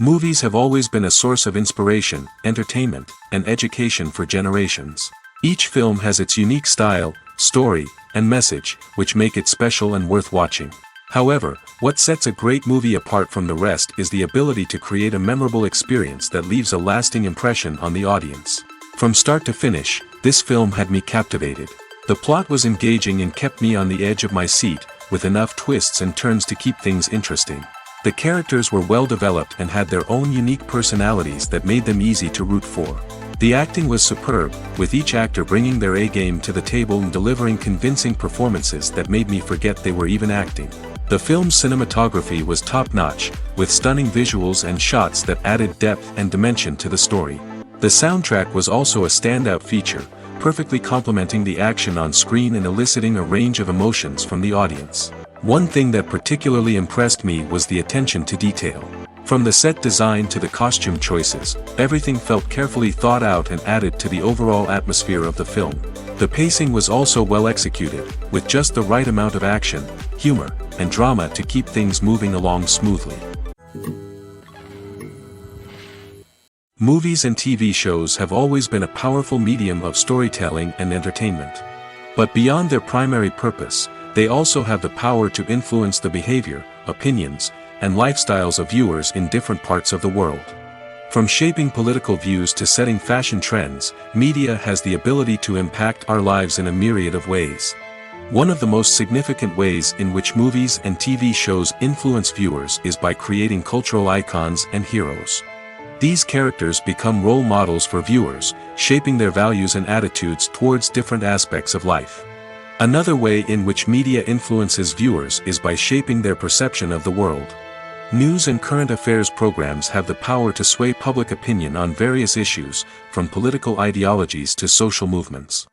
Movies have always been a source of inspiration, entertainment, and education for generations. Each film has its unique style, story, and message, which make it special and worth watching. However, what sets a great movie apart from the rest is the ability to create a memorable experience that leaves a lasting impression on the audience. From start to finish, this film had me captivated. The plot was engaging and kept me on the edge of my seat, with enough twists and turns to keep things interesting. The characters were well developed and had their own unique personalities that made them easy to root for. The acting was superb, with each actor bringing their A-game to the table and delivering convincing performances that made me forget they were even acting. The film's cinematography was top-notch, with stunning visuals and shots that added depth and dimension to the story. The soundtrack was also a standout feature, perfectly complementing the action on screen and eliciting a range of emotions from the audience. One thing that particularly impressed me was the attention to detail. From the set design to the costume choices, everything felt carefully thought out and added to the overall atmosphere of the film. The pacing was also well executed, with just the right amount of action, humor, and drama to keep things moving along smoothly. Movies and TV shows have always been a powerful medium of storytelling and entertainment. But beyond their primary purpose, they also have the power to influence the behavior, opinions, and lifestyles of viewers in different parts of the world. From shaping political views to setting fashion trends, media has the ability to impact our lives in a myriad of ways. One of the most significant ways in which movies and TV shows influence viewers is by creating cultural icons and heroes. These characters become role models for viewers, shaping their values and attitudes towards different aspects of life. Another way in which media influences viewers is by shaping their perception of the world. News and current affairs programs have the power to sway public opinion on various issues, from political ideologies to social movements.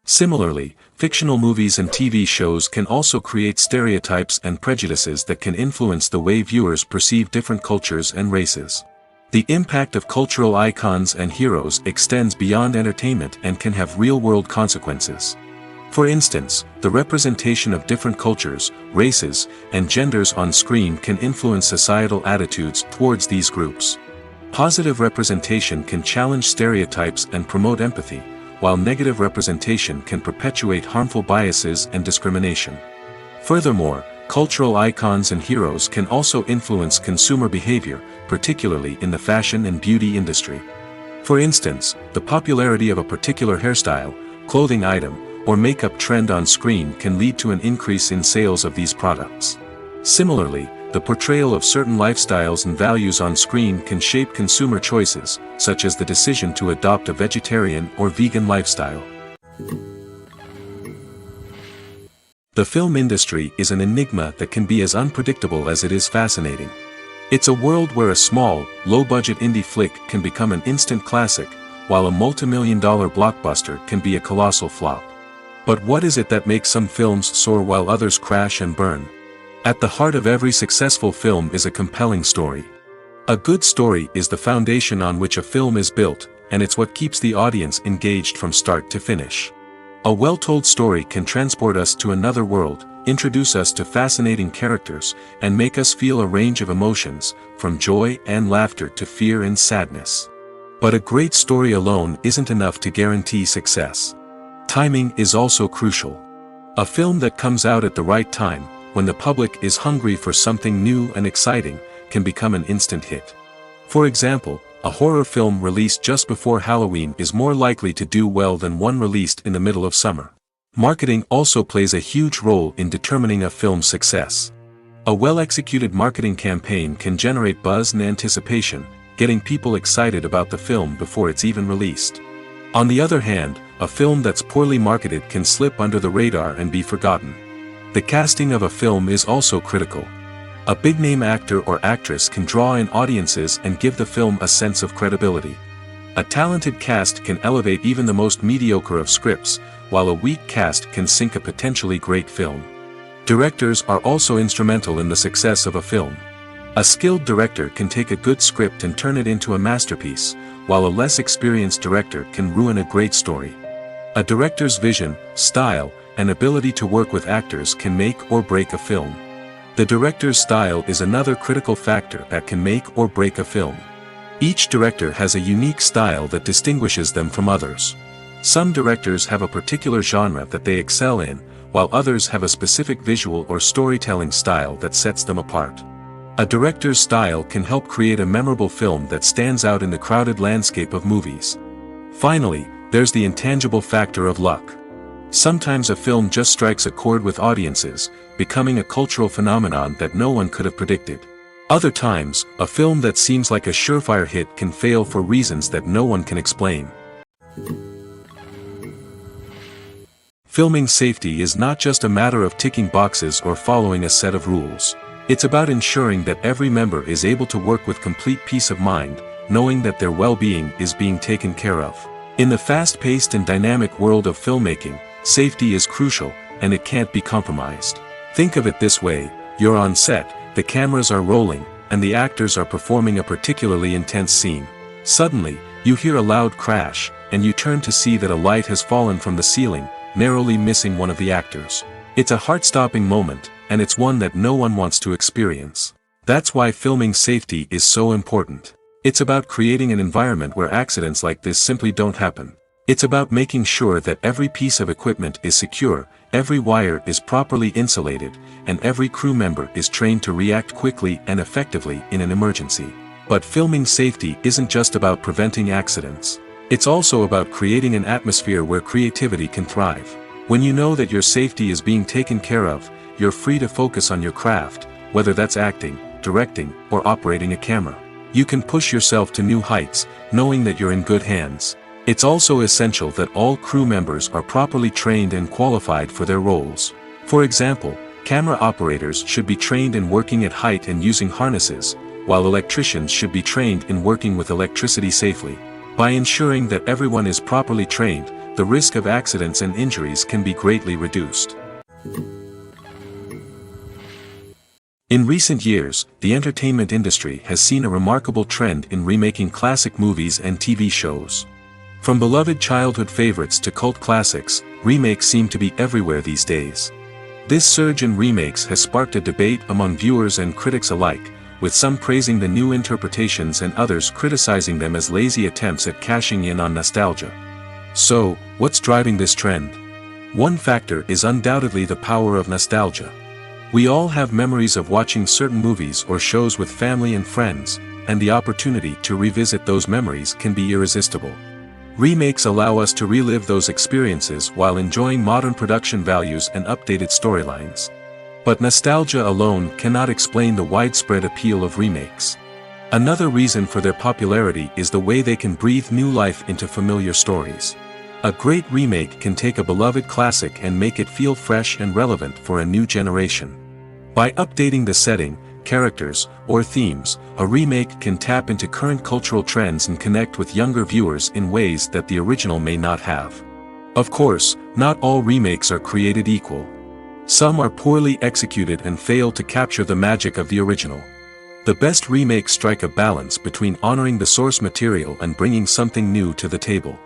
Similarly, fictional movies and TV shows can also create stereotypes and prejudices that can influence the way viewers perceive different cultures and races. The impact of cultural icons and heroes extends beyond entertainment and can have real-world consequences. For instance, the representation of different cultures, races, and genders on screen can influence societal attitudes towards these groups. Positive representation can challenge stereotypes and promote empathy, while negative representation can perpetuate harmful biases and discrimination. Furthermore, cultural icons and heroes can also influence consumer behavior, particularly in the fashion and beauty industry. For instance, the popularity of a particular hairstyle, clothing item, or makeup trend on screen can lead to an increase in sales of these products. Similarly, the portrayal of certain lifestyles and values on screen can shape consumer choices, such as the decision to adopt a vegetarian or vegan lifestyle. The film industry is an enigma that can be as unpredictable as it is fascinating. It's a world where a small, low-budget indie flick can become an instant classic, while a multi-million-dollar blockbuster can be a colossal flop. But what is it that makes some films soar while others crash and burn? At the heart of every successful film is a compelling story. A good story is the foundation on which a film is built, and it's what keeps the audience engaged from start to finish. A well-told story can transport us to another world, introduce us to fascinating characters, and make us feel a range of emotions, from joy and laughter to fear and sadness. But a great story alone isn't enough to guarantee success. Timing is also crucial. A film that comes out at the right time, when the public is hungry for something new and exciting, can become an instant hit. For example, a horror film released just before Halloween is more likely to do well than one released in the middle of summer. Marketing also plays a huge role in determining a film's success. A well-executed marketing campaign can generate buzz and anticipation, getting people excited about the film before it's even released. On the other hand, a film that's poorly marketed can slip under the radar and be forgotten. The casting of a film is also critical. A big-name actor or actress can draw in audiences and give the film a sense of credibility. A talented cast can elevate even the most mediocre of scripts, while a weak cast can sink a potentially great film. Directors are also instrumental in the success of a film. A skilled director can take a good script and turn it into a masterpiece, while a less experienced director can ruin a great story. A director's vision, style, and ability to work with actors can make or break a film. The director's style is another critical factor that can make or break a film. Each director has a unique style that distinguishes them from others. Some directors have a particular genre that they excel in, while others have a specific visual or storytelling style that sets them apart. A director's style can help create a memorable film that stands out in the crowded landscape of movies. Finally, there's the intangible factor of luck. Sometimes a film just strikes a chord with audiences, becoming a cultural phenomenon that no one could have predicted. Other times, a film that seems like a surefire hit can fail for reasons that no one can explain. Filming safety is not just a matter of ticking boxes or following a set of rules. It's about ensuring that every member is able to work with complete peace of mind, knowing that their well-being is being taken care of. In the fast-paced and dynamic world of filmmaking, safety is crucial, and it can't be compromised. Think of it this way: you're on set, the cameras are rolling, and the actors are performing a particularly intense scene. Suddenly, you hear a loud crash, and you turn to see that a light has fallen from the ceiling, narrowly missing one of the actors. It's a heart-stopping moment, and it's one that no one wants to experience. That's why filming safety is so important. It's about creating an environment where accidents like this simply don't happen. It's about making sure that every piece of equipment is secure, every wire is properly insulated, and every crew member is trained to react quickly and effectively in an emergency. But filming safety isn't just about preventing accidents. It's also about creating an atmosphere where creativity can thrive. When you know that your safety is being taken care of, you're free to focus on your craft, whether that's acting, directing, or operating a camera. You can push yourself to new heights, knowing that you're in good hands. It's also essential that all crew members are properly trained and qualified for their roles. For example, camera operators should be trained in working at height and using harnesses, while electricians should be trained in working with electricity safely. By ensuring that everyone is properly trained, the risk of accidents and injuries can be greatly reduced. In recent years, the entertainment industry has seen a remarkable trend in remaking classic movies and TV shows. From beloved childhood favorites to cult classics, remakes seem to be everywhere these days. This surge in remakes has sparked a debate among viewers and critics alike, with some praising the new interpretations and others criticizing them as lazy attempts at cashing in on nostalgia. So, what's driving this trend? One factor is undoubtedly the power of nostalgia. We all have memories of watching certain movies or shows with family and friends, and the opportunity to revisit those memories can be irresistible. Remakes allow us to relive those experiences while enjoying modern production values and updated storylines. But nostalgia alone cannot explain the widespread appeal of remakes. Another reason for their popularity is the way they can breathe new life into familiar stories. A great remake can take a beloved classic and make it feel fresh and relevant for a new generation. By updating the setting, characters, or themes, a remake can tap into current cultural trends and connect with younger viewers in ways that the original may not have. Of course, not all remakes are created equal. Some are poorly executed and fail to capture the magic of the original. The best remakes strike a balance between honoring the source material and bringing something new to the table.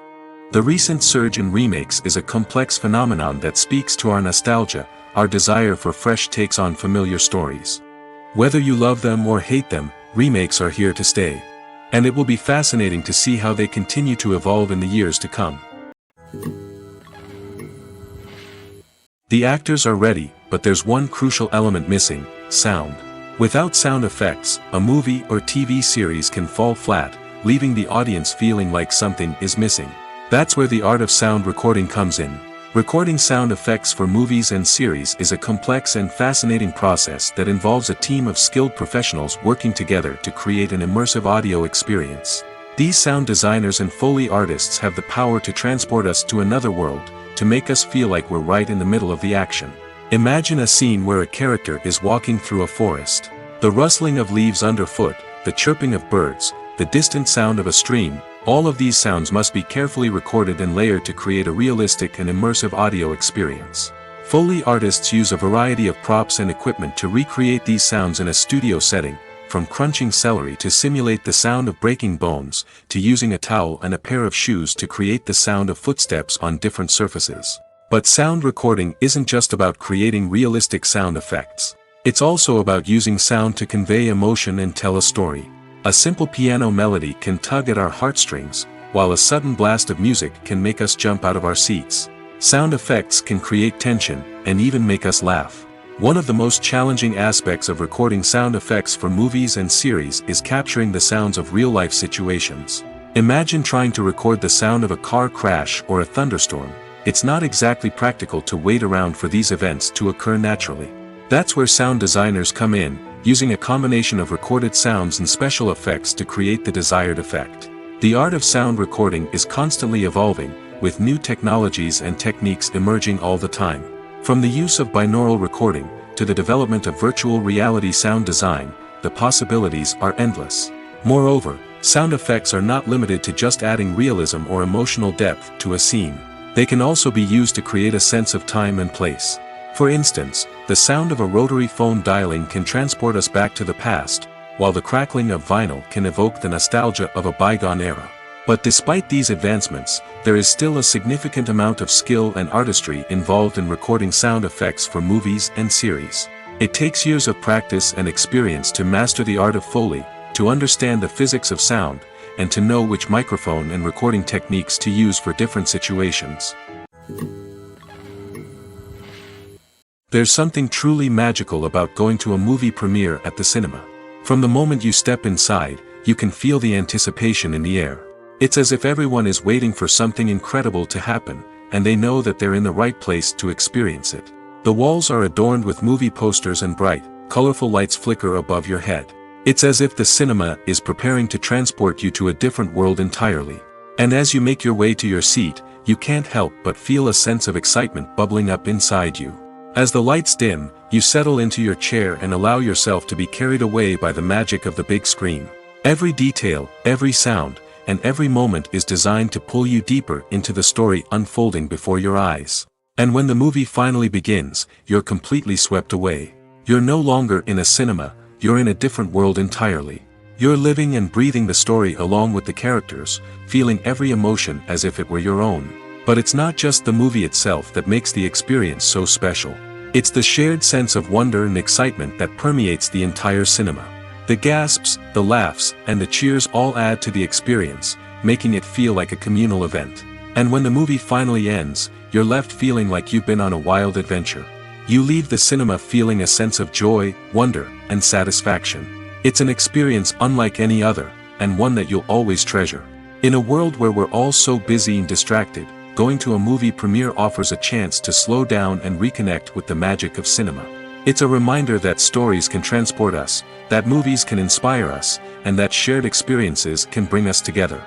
The recent surge in remakes is a complex phenomenon that speaks to our nostalgia, our desire for fresh takes on familiar stories. Whether you love them or hate them, remakes are here to stay. And it will be fascinating to see how they continue to evolve in the years to come. The actors are ready, but there's one crucial element missing: sound. Without sound effects, a movie or TV series can fall flat, leaving the audience feeling like something is missing. That's where the art of sound recording comes in. Recording sound effects for movies and series is a complex and fascinating process that involves a team of skilled professionals working together to create an immersive audio experience. These sound designers and Foley artists have the power to transport us to another world, to make us feel like we're right in the middle of the action. Imagine a scene where a character is walking through a forest. The rustling of leaves underfoot, the chirping of birds, the distant sound of a stream, all of these sounds must be carefully recorded and layered to create a realistic and immersive audio experience. Foley artists use a variety of props and equipment to recreate these sounds in a studio setting, from crunching celery to simulate the sound of breaking bones, to using a towel and a pair of shoes to create the sound of footsteps on different surfaces. But sound recording isn't just about creating realistic sound effects. It's also about using sound to convey emotion and tell a story. A simple piano melody can tug at our heartstrings, while a sudden blast of music can make us jump out of our seats. Sound effects can create tension, and even make us laugh. One of the most challenging aspects of recording sound effects for movies and series is capturing the sounds of real-life situations. Imagine trying to record the sound of a car crash or a thunderstorm. It's not exactly practical to wait around for these events to occur naturally. That's where sound designers come in, using a combination of recorded sounds and special effects to create the desired effect. The art of sound recording is constantly evolving, with new technologies and techniques emerging all the time. From the use of binaural recording, to the development of virtual reality sound design, the possibilities are endless. Moreover, sound effects are not limited to just adding realism or emotional depth to a scene. They can also be used to create a sense of time and place. For instance, the sound of a rotary phone dialing can transport us back to the past, while the crackling of vinyl can evoke the nostalgia of a bygone era. But despite these advancements, there is still a significant amount of skill and artistry involved in recording sound effects for movies and series. It takes years of practice and experience to master the art of Foley, to understand the physics of sound, and to know which microphone and recording techniques to use for different situations. There's something truly magical about going to a movie premiere at the cinema. From the moment you step inside, you can feel the anticipation in the air. It's as if everyone is waiting for something incredible to happen, and they know that they're in the right place to experience it. The walls are adorned with movie posters and bright, colorful lights flicker above your head. It's as if the cinema is preparing to transport you to a different world entirely. And as you make your way to your seat, you can't help but feel a sense of excitement bubbling up inside you. As the lights dim, you settle into your chair and allow yourself to be carried away by the magic of the big screen. Every detail, every sound, and every moment is designed to pull you deeper into the story unfolding before your eyes. And when the movie finally begins, you're completely swept away. You're no longer in a cinema, you're in a different world entirely. You're living and breathing the story along with the characters, feeling every emotion as if it were your own. But it's not just the movie itself that makes the experience so special. It's the shared sense of wonder and excitement that permeates the entire cinema. The gasps, the laughs, and the cheers all add to the experience, making it feel like a communal event. And when the movie finally ends, you're left feeling like you've been on a wild adventure. You leave the cinema feeling a sense of joy, wonder, and satisfaction. It's an experience unlike any other, and one that you'll always treasure. In a world where we're all so busy and distracted, going to a movie premiere offers a chance to slow down and reconnect with the magic of cinema. It's a reminder that stories can transport us, that movies can inspire us, and that shared experiences can bring us together.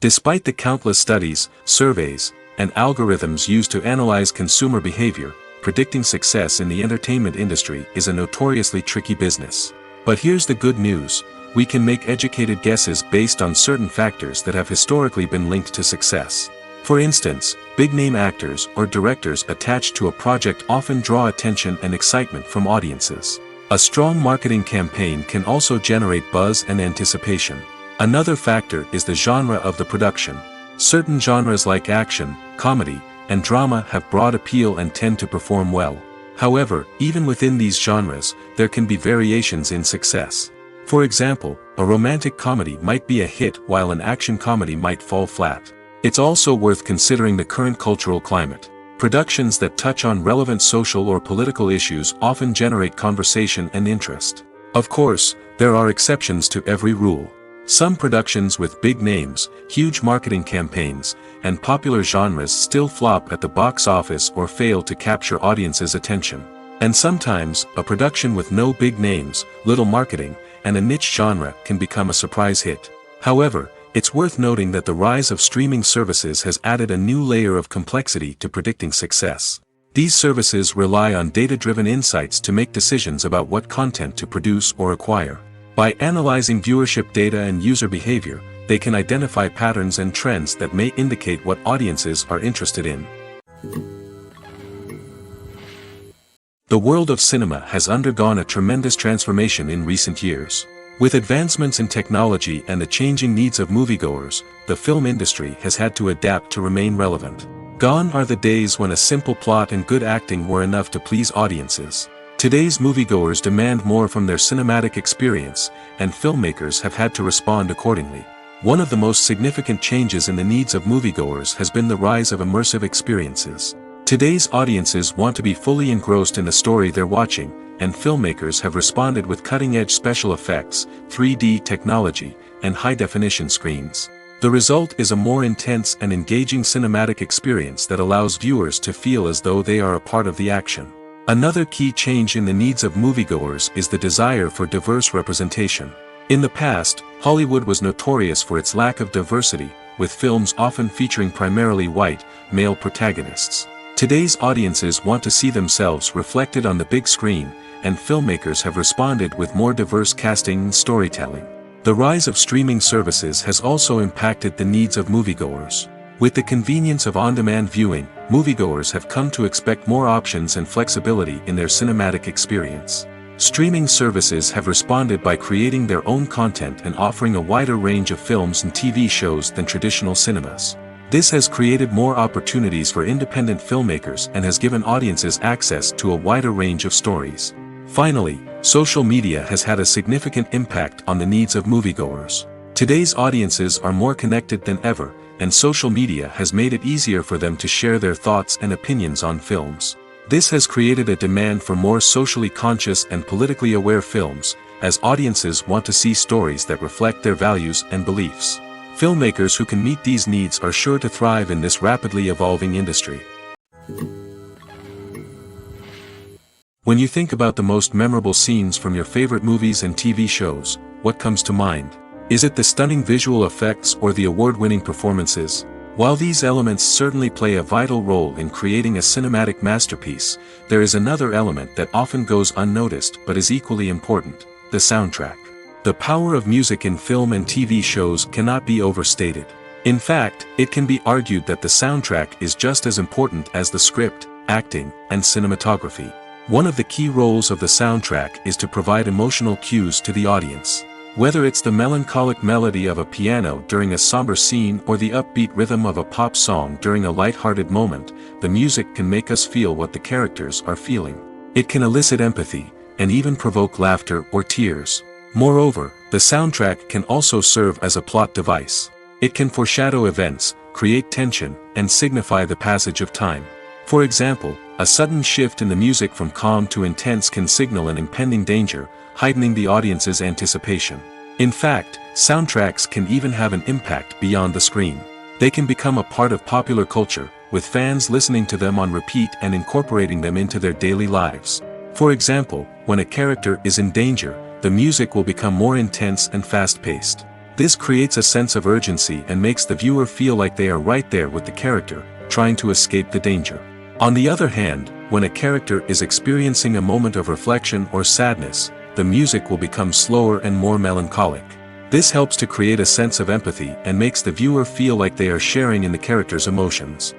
Despite the countless studies, surveys, and algorithms used to analyze consumer behavior, predicting success in the entertainment industry is a notoriously tricky business. But here's the good news. We can make educated guesses based on certain factors that have historically been linked to success. For instance, big-name actors or directors attached to a project often draw attention and excitement from audiences. A strong marketing campaign can also generate buzz and anticipation. Another factor is the genre of the production. Certain genres like action, comedy, and drama have broad appeal and tend to perform well. However, even within these genres, there can be variations in success. For example, a romantic comedy might be a hit while an action comedy might fall flat. It's also worth considering the current cultural climate. Productions that touch on relevant social or political issues often generate conversation and interest. Of course, there are exceptions to every rule. Some productions with big names, huge marketing campaigns, and popular genres still flop at the box office or fail to capture audiences' attention. And sometimes, a production with no big names, little marketing, and a niche genre can become a surprise hit. However, it's worth noting that the rise of streaming services has added a new layer of complexity to predicting success. These services rely on data-driven insights to make decisions about what content to produce or acquire. By analyzing viewership data and user behavior, they can identify patterns and trends that may indicate what audiences are interested in. The world of cinema has undergone a tremendous transformation in recent years. With advancements in technology and the changing needs of moviegoers, the film industry has had to adapt to remain relevant. Gone are the days when a simple plot and good acting were enough to please audiences. Today's moviegoers demand more from their cinematic experience, and filmmakers have had to respond accordingly. One of the most significant changes in the needs of moviegoers has been the rise of immersive experiences. Today's audiences want to be fully engrossed in the story they're watching, and filmmakers have responded with cutting-edge special effects, 3D technology, and high-definition screens. The result is a more intense and engaging cinematic experience that allows viewers to feel as though they are a part of the action. Another key change in the needs of moviegoers is the desire for diverse representation. In the past, Hollywood was notorious for its lack of diversity, with films often featuring primarily white, male protagonists. Today's audiences want to see themselves reflected on the big screen, and filmmakers have responded with more diverse casting and storytelling. The rise of streaming services has also impacted the needs of moviegoers. With the convenience of on-demand viewing, moviegoers have come to expect more options and flexibility in their cinematic experience. Streaming services have responded by creating their own content and offering a wider range of films and TV shows than traditional cinemas. This has created more opportunities for independent filmmakers and has given audiences access to a wider range of stories. Finally, social media has had a significant impact on the needs of moviegoers. Today's audiences are more connected than ever, and social media has made it easier for them to share their thoughts and opinions on films. This has created a demand for more socially conscious and politically aware films, as audiences want to see stories that reflect their values and beliefs. Filmmakers who can meet these needs are sure to thrive in this rapidly evolving industry. When you think about the most memorable scenes from your favorite movies and TV shows, what comes to mind? Is it the stunning visual effects or the award-winning performances? While these elements certainly play a vital role in creating a cinematic masterpiece, there is another element that often goes unnoticed but is equally important: the soundtrack. The power of music in film and TV shows cannot be overstated. In fact, it can be argued that the soundtrack is just as important as the script, acting, and cinematography. One of the key roles of the soundtrack is to provide emotional cues to the audience. Whether it's the melancholic melody of a piano during a somber scene or the upbeat rhythm of a pop song during a light-hearted moment, the music can make us feel what the characters are feeling. It can elicit empathy, and even provoke laughter or tears. Moreover, the soundtrack can also serve as a plot device. It can foreshadow events, create tension, and signify the passage of time. For example, a sudden shift in the music from calm to intense can signal an impending danger, heightening the audience's anticipation. In fact, soundtracks can even have an impact beyond the screen. They can become a part of popular culture, with fans listening to them on repeat and incorporating them into their daily lives. For example, when a character is in danger, the music will become more intense and fast-paced. This creates a sense of urgency and makes the viewer feel like they are right there with the character, trying to escape the danger. On the other hand, when a character is experiencing a moment of reflection or sadness, the music will become slower and more melancholic. This helps to create a sense of empathy and makes the viewer feel like they are sharing in the character's emotions.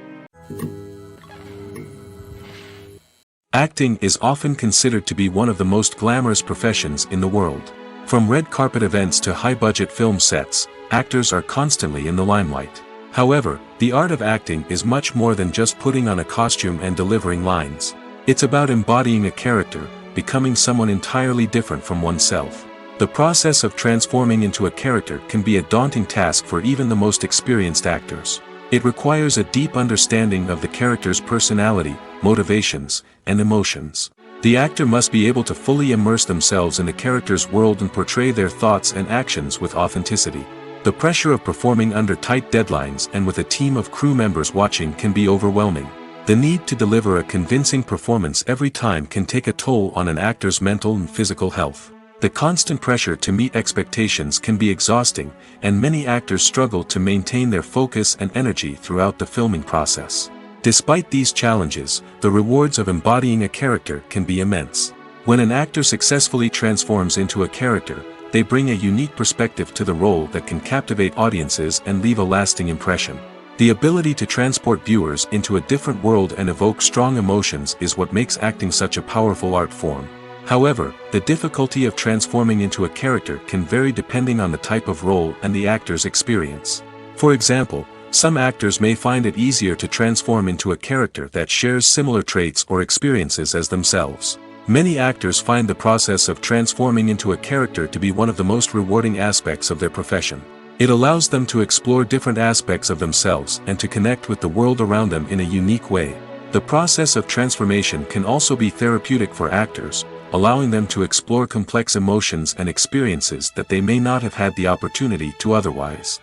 Acting is often considered to be one of the most glamorous professions in the world. From red carpet events to high-budget film sets, actors are constantly in the limelight. However, the art of acting is much more than just putting on a costume and delivering lines. It's about embodying a character, becoming someone entirely different from oneself. The process of transforming into a character can be a daunting task for even the most experienced actors. It requires a deep understanding of the character's personality, motivations, and emotions. The actor must be able to fully immerse themselves in the character's world and portray their thoughts and actions with authenticity. The pressure of performing under tight deadlines and with a team of crew members watching can be overwhelming. The need to deliver a convincing performance every time can take a toll on an actor's mental and physical health. The constant pressure to meet expectations can be exhausting, and many actors struggle to maintain their focus and energy throughout the filming process. Despite these challenges, the rewards of embodying a character can be immense. When an actor successfully transforms into a character, they bring a unique perspective to the role that can captivate audiences and leave a lasting impression. The ability to transport viewers into a different world and evoke strong emotions is what makes acting such a powerful art form. However, the difficulty of transforming into a character can vary depending on the type of role and the actor's experience. For example, Some actors may find it easier to transform into a character that shares similar traits or experiences as themselves. Many actors find the process of transforming into a character to be one of the most rewarding aspects of their profession. It allows them to explore different aspects of themselves and to connect with the world around them in a unique way. The process of transformation can also be therapeutic for actors, allowing them to explore complex emotions and experiences that they may not have had the opportunity to otherwise.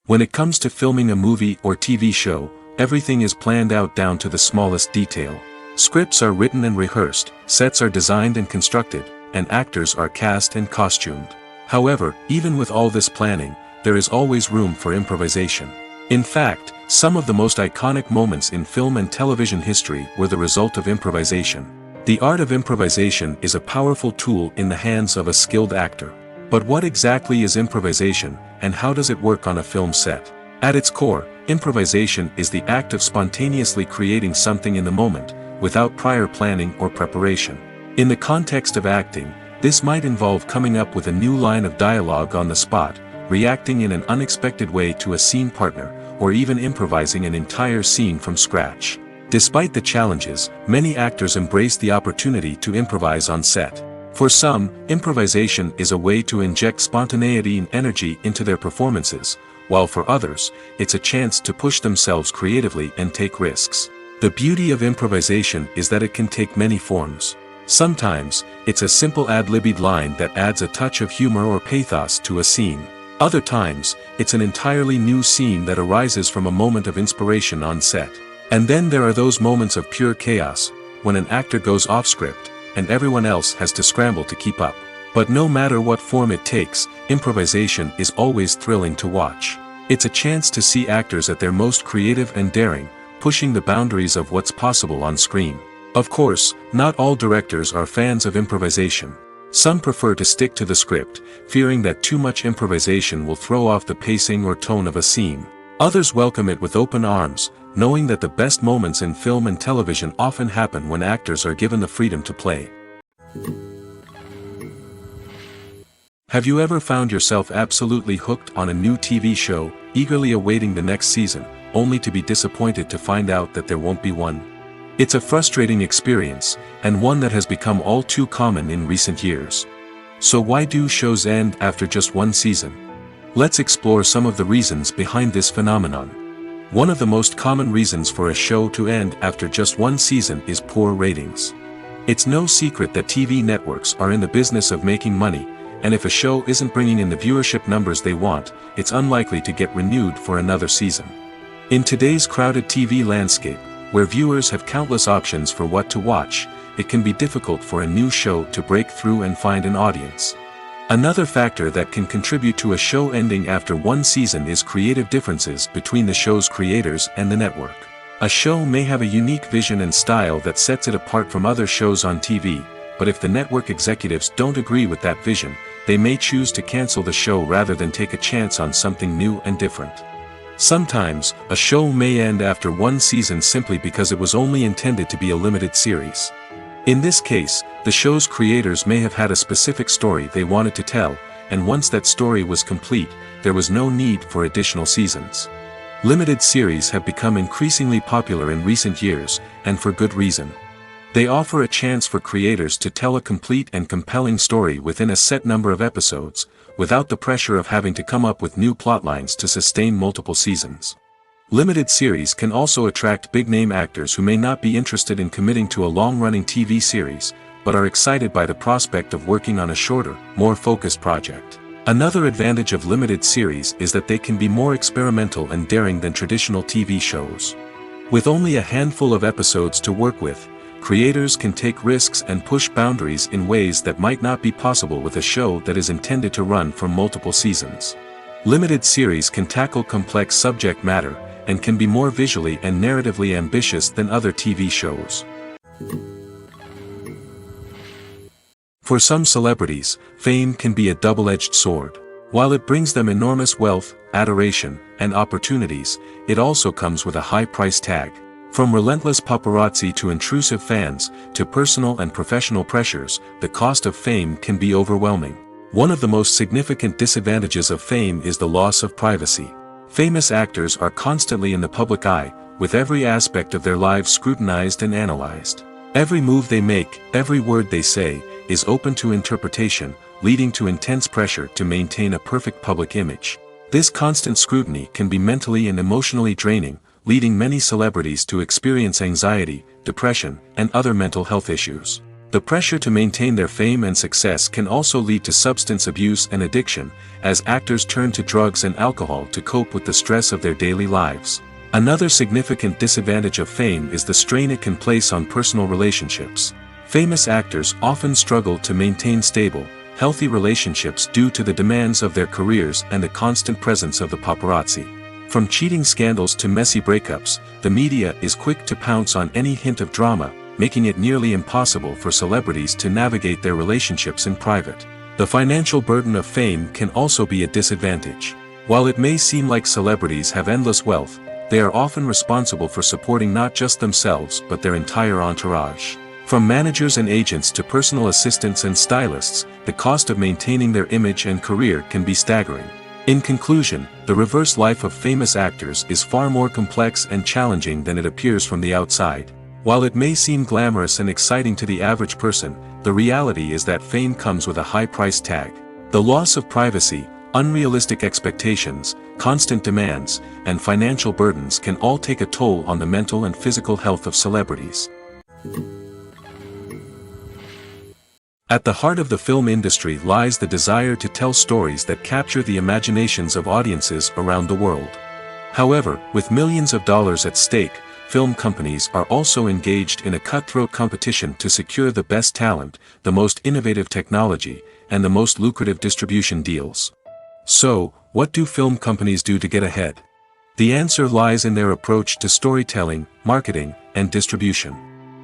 When it comes to filming a movie or TV show, everything is planned out down to the smallest detail. Scripts are written and rehearsed, sets are designed and constructed, and actors are cast and costumed. However, even with all this planning, there is always room for improvisation. In fact, some of the most iconic moments in film and television history were the result of improvisation. The art of improvisation is a powerful tool in the hands of a skilled actor. But what exactly is improvisation, and how does it work on a film set? At its core, improvisation is the act of spontaneously creating something in the moment, without prior planning or preparation. In the context of acting, this might involve coming up with a new line of dialogue on the spot, reacting in an unexpected way to a scene partner, or even improvising an entire scene from scratch. Despite the challenges, many actors embrace the opportunity to improvise on set. For some, improvisation is a way to inject spontaneity and energy into their performances, while for others, it's a chance to push themselves creatively and take risks. The beauty of improvisation is that it can take many forms. Sometimes, it's a simple ad-libbed line that adds a touch of humor or pathos to a scene. Other times, it's an entirely new scene that arises from a moment of inspiration on set. And then there are those moments of pure chaos, when an actor goes off script, and everyone else has to scramble to keep up. But no matter what form it takes, improvisation is always thrilling to watch. It's a chance to see actors at their most creative and daring, pushing the boundaries of what's possible on screen. Of course, not all directors are fans of improvisation. Some prefer to stick to the script, fearing that too much improvisation will throw off the pacing or tone of a scene. Others welcome it with open arms, knowing that the best moments in film and television often happen when actors are given the freedom to play. Have you ever found yourself absolutely hooked on a new TV show, eagerly awaiting the next season, only to be disappointed to find out that there won't be one? It's a frustrating experience, and one that has become all too common in recent years. So why do shows end after just one season? Let's explore some of the reasons behind this phenomenon. One of the most common reasons for a show to end after just one season is poor ratings. It's no secret that TV networks are in the business of making money, and if a show isn't bringing in the viewership numbers they want, it's unlikely to get renewed for another season. In today's crowded TV landscape, where viewers have countless options for what to watch, it can be difficult for a new show to break through and find an audience. Another factor that can contribute to a show ending after one season is creative differences between the show's creators and the network. A show may have a unique vision and style that sets it apart from other shows on TV, but if the network executives don't agree with that vision, they may choose to cancel the show rather than take a chance on something new and different. Sometimes, a show may end after one season simply because it was only intended to be a limited series. In this case, the show's creators may have had a specific story they wanted to tell, and once that story was complete, there was no need for additional seasons. Limited series have become increasingly popular in recent years, and for good reason. They offer a chance for creators to tell a complete and compelling story within a set number of episodes, without the pressure of having to come up with new plotlines to sustain multiple seasons. Limited series can also attract big-name actors who may not be interested in committing to a long-running TV series, but are excited by the prospect of working on a shorter, more focused project. Another advantage of limited series is that they can be more experimental and daring than traditional TV shows. With only a handful of episodes to work with, creators can take risks and push boundaries in ways that might not be possible with a show that is intended to run for multiple seasons. Limited series can tackle complex subject matter, and can be more visually and narratively ambitious than other TV shows. For some celebrities, fame can be a double-edged sword. While it brings them enormous wealth, adoration, and opportunities, it also comes with a high price tag. From relentless paparazzi to intrusive fans, to personal and professional pressures, the cost of fame can be overwhelming. One of the most significant disadvantages of fame is the loss of privacy. Famous actors are constantly in the public eye, with every aspect of their lives scrutinized and analyzed. Every move they make, every word they say, is open to interpretation, leading to intense pressure to maintain a perfect public image. This constant scrutiny can be mentally and emotionally draining, leading many celebrities to experience anxiety, depression, and other mental health issues. The pressure to maintain their fame and success can also lead to substance abuse and addiction, as actors turn to drugs and alcohol to cope with the stress of their daily lives. Another significant disadvantage of fame is the strain it can place on personal relationships. Famous actors often struggle to maintain stable, healthy relationships due to the demands of their careers and the constant presence of the paparazzi. From cheating scandals to messy breakups, the media is quick to pounce on any hint of drama, making it nearly impossible for celebrities to navigate their relationships in private. The financial burden of fame can also be a disadvantage. While it may seem like celebrities have endless wealth, they are often responsible for supporting not just themselves but their entire entourage. From managers and agents to personal assistants and stylists, the cost of maintaining their image and career can be staggering. In conclusion, the reverse life of famous actors is far more complex and challenging than it appears from the outside. While it may seem glamorous and exciting to the average person, the reality is that fame comes with a high price tag. The loss of privacy, unrealistic expectations, constant demands, and financial burdens can all take a toll on the mental and physical health of celebrities. At the heart of the film industry lies the desire to tell stories that capture the imaginations of audiences around the world. However, with millions of dollars at stake, film companies are also engaged in a cutthroat competition to secure the best talent, the most innovative technology, and the most lucrative distribution deals. So, what do film companies do to get ahead? The answer lies in their approach to storytelling, marketing, and distribution.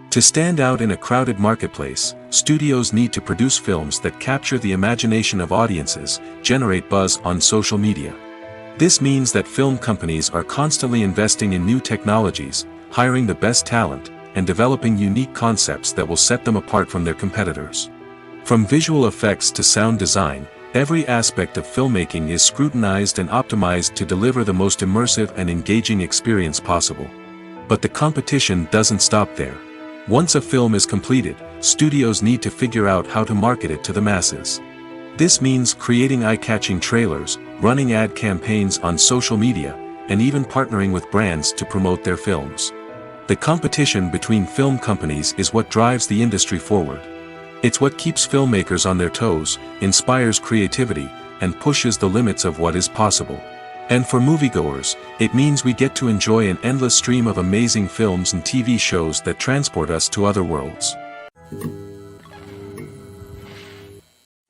To stand out in a crowded marketplace, studios need to produce films that capture the imagination of audiences, generate buzz on social media. This means that film companies are constantly investing in new technologies, hiring the best talent, and developing unique concepts that will set them apart from their competitors. From visual effects to sound design, every aspect of filmmaking is scrutinized and optimized to deliver the most immersive and engaging experience possible. But the competition doesn't stop there. Once a film is completed, studios need to figure out how to market it to the masses. This means creating eye-catching trailers, running ad campaigns on social media, and even partnering with brands to promote their films. The competition between film companies is what drives the industry forward. It's what keeps filmmakers on their toes, inspires creativity, and pushes the limits of what is possible. And for moviegoers, it means we get to enjoy an endless stream of amazing films and TV shows that transport us to other worlds.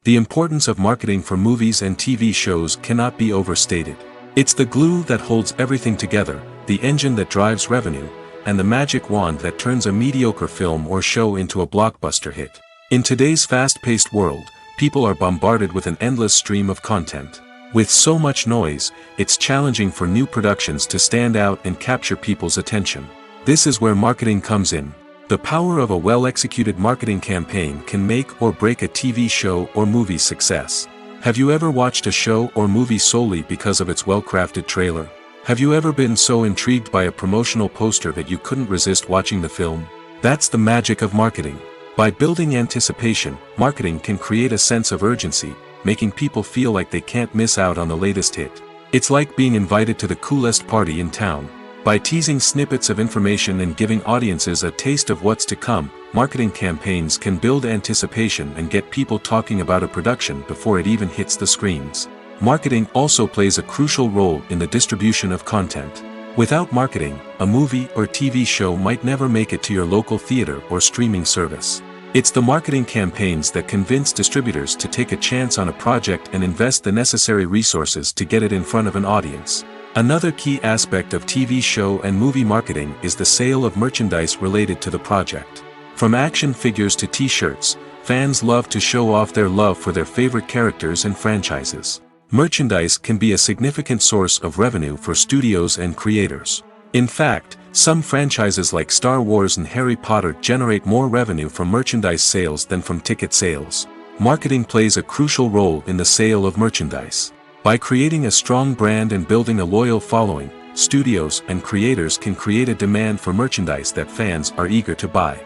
The importance of marketing for movies and TV shows cannot be overstated. It's the glue that holds everything together, the engine that drives revenue, and the magic wand that turns a mediocre film or show into a blockbuster hit. In today's fast-paced world, people are bombarded with an endless stream of content. With so much noise, it's challenging for new productions to stand out and capture people's attention. This is where marketing comes in. The power of a well-executed marketing campaign can make or break a TV show or movie's success. Have you ever watched a show or movie solely because of its well-crafted trailer? Have you ever been so intrigued by a promotional poster that you couldn't resist watching the film? That's the magic of marketing. By building anticipation, marketing can create a sense of urgency, making people feel like they can't miss out on the latest hit. It's like being invited to the coolest party in town. By teasing snippets of information and giving audiences a taste of what's to come, marketing campaigns can build anticipation and get people talking about a production before it even hits the screens. Marketing also plays a crucial role in the distribution of content. Without marketing, a movie or TV show might never make it to your local theater or streaming service. It's the marketing campaigns that convince distributors to take a chance on a project and invest the necessary resources to get it in front of an audience. Another key aspect of TV show and movie marketing is the sale of merchandise related to the project. From action figures to t-shirts, fans love to show off their love for their favorite characters and franchises. Merchandise can be a significant source of revenue for studios and creators. In fact, some franchises like Star Wars and Harry Potter generate more revenue from merchandise sales than from ticket sales. Marketing plays a crucial role in the sale of merchandise. By creating a strong brand and building a loyal following, studios and creators can create a demand for merchandise that fans are eager to buy.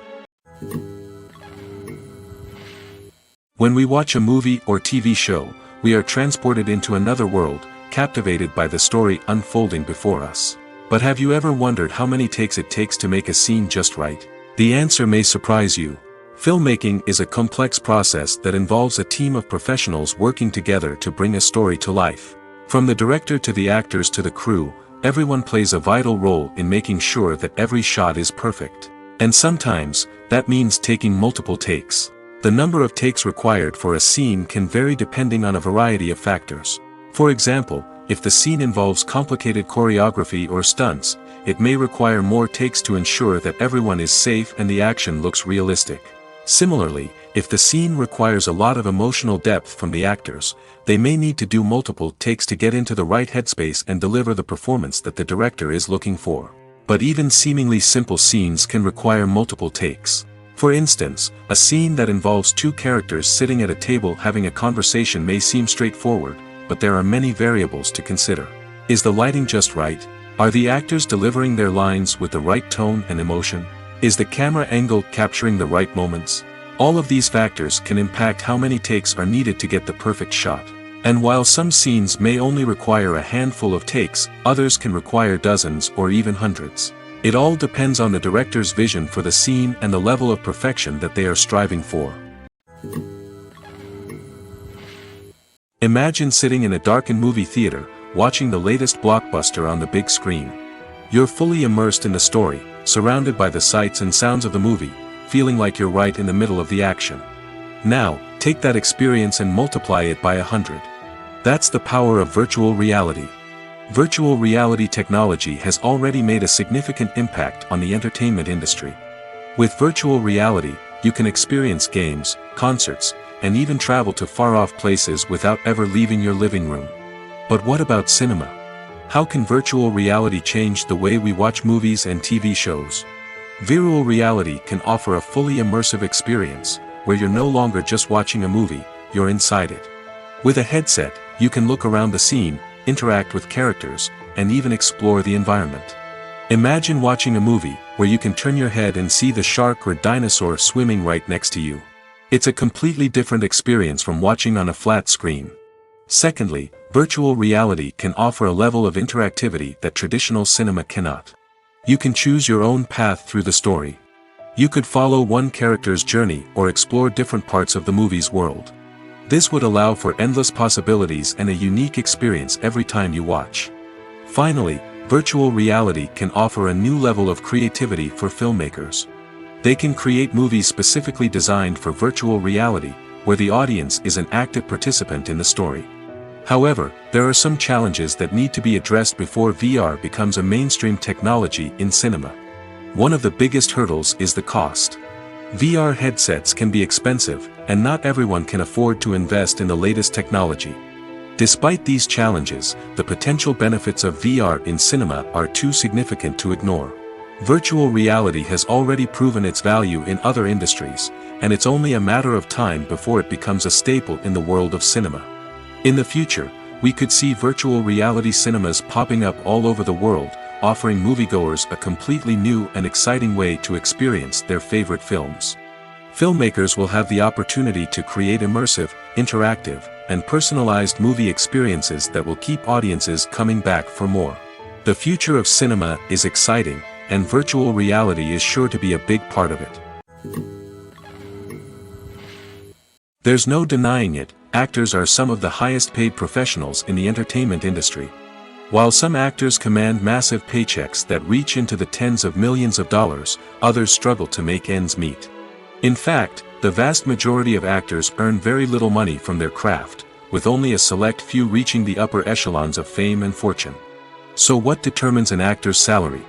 When we watch a movie or TV show, we are transported into another world, captivated by the story unfolding before us. But have you ever wondered how many takes it takes to make a scene just right? The answer may surprise you. Filmmaking is a complex process that involves a team of professionals working together to bring a story to life. From the director to the actors to the crew, everyone plays a vital role in making sure that every shot is perfect. And sometimes, that means taking multiple takes. The number of takes required for a scene can vary depending on a variety of factors. For example, if the scene involves complicated choreography or stunts, it may require more takes to ensure that everyone is safe and the action looks realistic. Similarly, if the scene requires a lot of emotional depth from the actors, they may need to do multiple takes to get into the right headspace and deliver the performance that the director is looking for. But even seemingly simple scenes can require multiple takes. For instance, a scene that involves two characters sitting at a table having a conversation may seem straightforward, but there are many variables to consider. Is the lighting just right? Are the actors delivering their lines with the right tone and emotion? Is the camera angle capturing the right moments? All of these factors can impact how many takes are needed to get the perfect shot. And while some scenes may only require a handful of takes, others can require dozens or even hundreds. It all depends on the director's vision for the scene and the level of perfection that they are striving for. Imagine sitting in a darkened movie theater, watching the latest blockbuster on the big screen. You're fully immersed in the story, surrounded by the sights and sounds of the movie, feeling like you're right in the middle of the action. Now, take that experience and multiply it by 100. That's the power of virtual reality. Virtual reality technology has already made a significant impact on the entertainment industry. With virtual reality, you can experience games, concerts, and even travel to far-off places without ever leaving your living room. But what about cinema? How can virtual reality change the way we watch movies and TV shows? Virtual reality can offer a fully immersive experience, where you're no longer just watching a movie, you're inside it. With a headset, you can look around the scene, interact with characters, and even explore the environment. Imagine watching a movie, where you can turn your head and see the shark or dinosaur swimming right next to you. It's a completely different experience from watching on a flat screen. Secondly, virtual reality can offer a level of interactivity that traditional cinema cannot. You can choose your own path through the story. You could follow one character's journey or explore different parts of the movie's world. This would allow for endless possibilities and a unique experience every time you watch. Finally, virtual reality can offer a new level of creativity for filmmakers. They can create movies specifically designed for virtual reality, where the audience is an active participant in the story. However, there are some challenges that need to be addressed before VR becomes a mainstream technology in cinema. One of the biggest hurdles is the cost. VR headsets can be expensive, and not everyone can afford to invest in the latest technology. Despite these challenges, the potential benefits of VR in cinema are too significant to ignore. Virtual reality has already proven its value in other industries, and it's only a matter of time before it becomes a staple in the world of cinema. In the future, we could see virtual reality cinemas popping up all over the world, offering moviegoers a completely new and exciting way to experience their favorite films. Filmmakers will have the opportunity to create immersive, interactive, and personalized movie experiences that will keep audiences coming back for more. The future of cinema is exciting, and virtual reality is sure to be a big part of it. There's no denying it, actors are some of the highest paid professionals in the entertainment industry. While some actors command massive paychecks that reach into the tens of millions of dollars, others struggle to make ends meet. In fact, the vast majority of actors earn very little money from their craft, with only a select few reaching the upper echelons of fame and fortune. So what determines an actor's salary?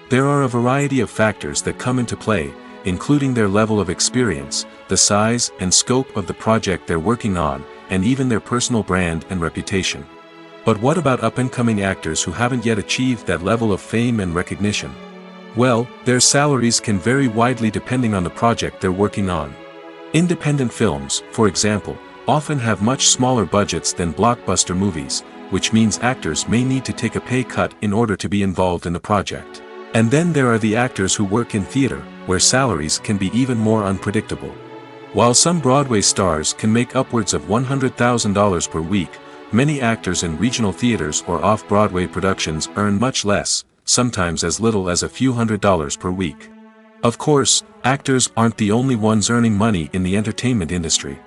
There are a variety of factors that come into play, including their level of experience, the size and scope of the project they're working on, and even their personal brand and reputation. But what about up-and-coming actors who haven't yet achieved that level of fame and recognition? Well, their salaries can vary widely depending on the project they're working on. Independent films, for example, often have much smaller budgets than blockbuster movies, which means actors may need to take a pay cut in order to be involved in the project. And then there are the actors who work in theater, where salaries can be even more unpredictable. While some Broadway stars can make upwards of $100,000 per week, many actors in regional theaters or off-Broadway productions earn much less, sometimes as little as a few $100s per week. Of course, actors aren't the only ones earning money in the entertainment industry.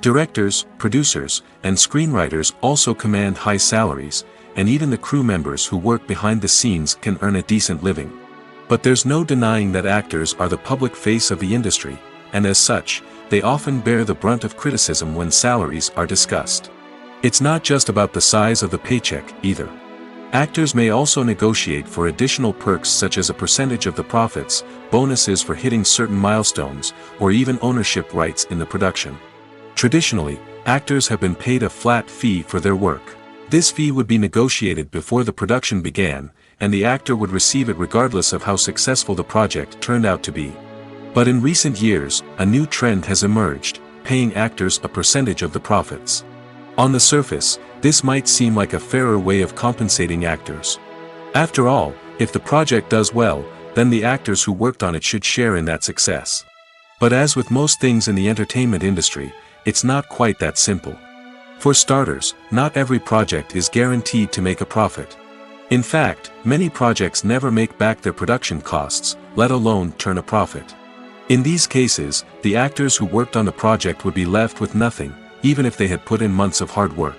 Directors, producers, and screenwriters also command high salaries, and even the crew members who work behind the scenes can earn a decent living. But there's no denying that actors are the public face of the industry, and as such, they often bear the brunt of criticism when salaries are discussed. It's not just about the size of the paycheck, either. Actors may also negotiate for additional perks such as a percentage of the profits, bonuses for hitting certain milestones, or even ownership rights in the production. Traditionally, actors have been paid a flat fee for their work. This fee would be negotiated before the production began, and the actor would receive it regardless of how successful the project turned out to be. But in recent years, a new trend has emerged, paying actors a percentage of the profits. On the surface, this might seem like a fairer way of compensating actors. After all, if the project does well, then the actors who worked on it should share in that success. But as with most things in the entertainment industry, it's not quite that simple. For starters, not every project is guaranteed to make a profit. In fact, many projects never make back their production costs, let alone turn a profit. In these cases, the actors who worked on the project would be left with nothing, even if they had put in months of hard work.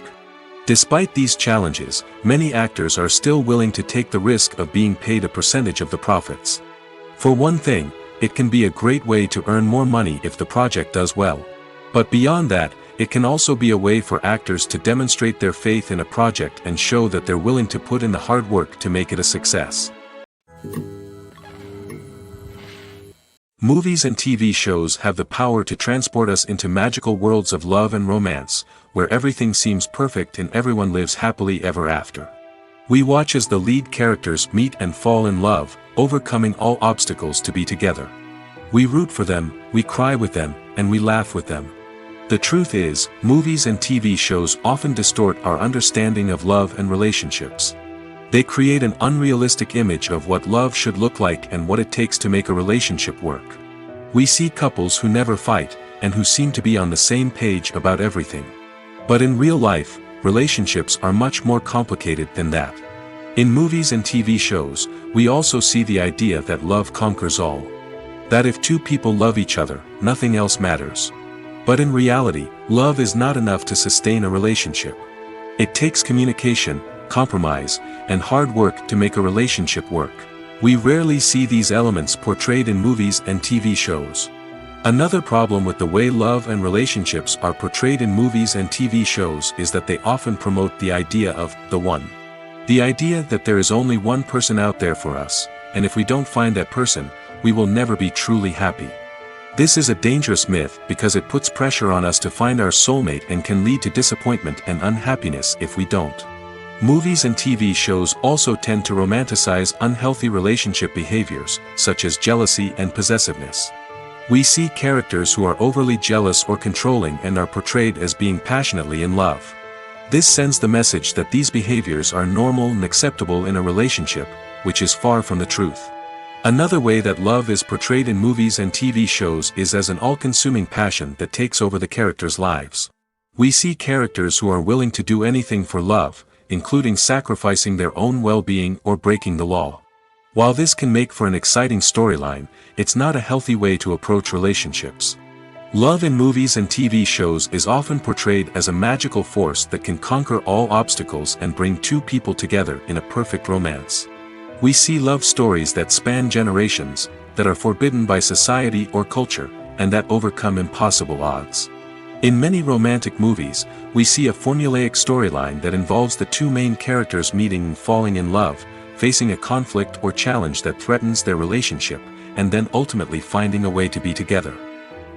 Despite these challenges, many actors are still willing to take the risk of being paid a percentage of the profits. For one thing, it can be a great way to earn more money if the project does well. But beyond that, it can also be a way for actors to demonstrate their faith in a project and show that they're willing to put in the hard work to make it a success. Movies and TV shows have the power to transport us into magical worlds of love and romance, where everything seems perfect and everyone lives happily ever after. We watch as the lead characters meet and fall in love, overcoming all obstacles to be together. We root for them, we cry with them, and we laugh with them. The truth is, movies and TV shows often distort our understanding of love and relationships. They create an unrealistic image of what love should look like and what it takes to make a relationship work. We see couples who never fight, and who seem to be on the same page about everything. But in real life, relationships are much more complicated than that. In movies and TV shows, we also see the idea that love conquers all. That if two people love each other, nothing else matters. But in reality, love is not enough to sustain a relationship. It takes communication, compromise, and hard work to make a relationship work. We rarely see these elements portrayed in movies and TV shows. Another problem with the way love and relationships are portrayed in movies and TV shows is that they often promote the idea of the one. The idea that there is only one person out there for us, and if we don't find that person, we will never be truly happy. This is a dangerous myth because it puts pressure on us to find our soulmate and can lead to disappointment and unhappiness if we don't. Movies and TV shows also tend to romanticize unhealthy relationship behaviors, such as jealousy and possessiveness. We see characters who are overly jealous or controlling and are portrayed as being passionately in love. This sends the message that these behaviors are normal and acceptable in a relationship, which is far from the truth. Another way that love is portrayed in movies and TV shows is as an all-consuming passion that takes over the characters' lives. We see characters who are willing to do anything for love, including sacrificing their own well-being or breaking the law. While this can make for an exciting storyline, it's not a healthy way to approach relationships. Love in movies and TV shows is often portrayed as a magical force that can conquer all obstacles and bring two people together in a perfect romance. We see love stories that span generations, that are forbidden by society or culture, and that overcome impossible odds. In many romantic movies, we see a formulaic storyline that involves the two main characters meeting and falling in love, facing a conflict or challenge that threatens their relationship, and then ultimately finding a way to be together.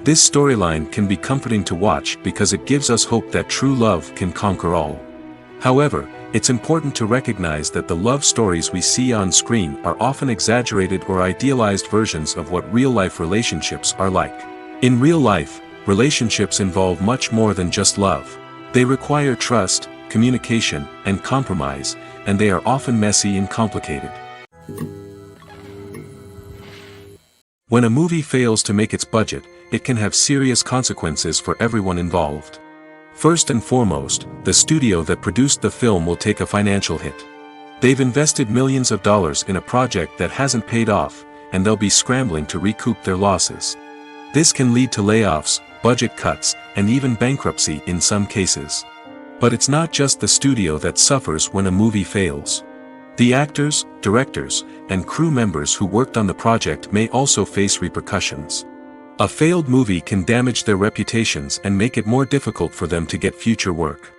This storyline can be comforting to watch because it gives us hope that true love can conquer all. However, it's important to recognize that the love stories we see on screen are often exaggerated or idealized versions of what real-life relationships are like. In real life, relationships involve much more than just love. They require trust, communication, and compromise, and they are often messy and complicated. When a movie fails to make its budget, it can have serious consequences for everyone involved. First and foremost, the studio that produced the film will take a financial hit. They've invested millions of dollars in a project that hasn't paid off, and they'll be scrambling to recoup their losses. This can lead to layoffs, budget cuts, and even bankruptcy in some cases. But it's not just the studio that suffers when a movie fails. The actors, directors, and crew members who worked on the project may also face repercussions. A failed movie can damage their reputations and make it more difficult for them to get future work.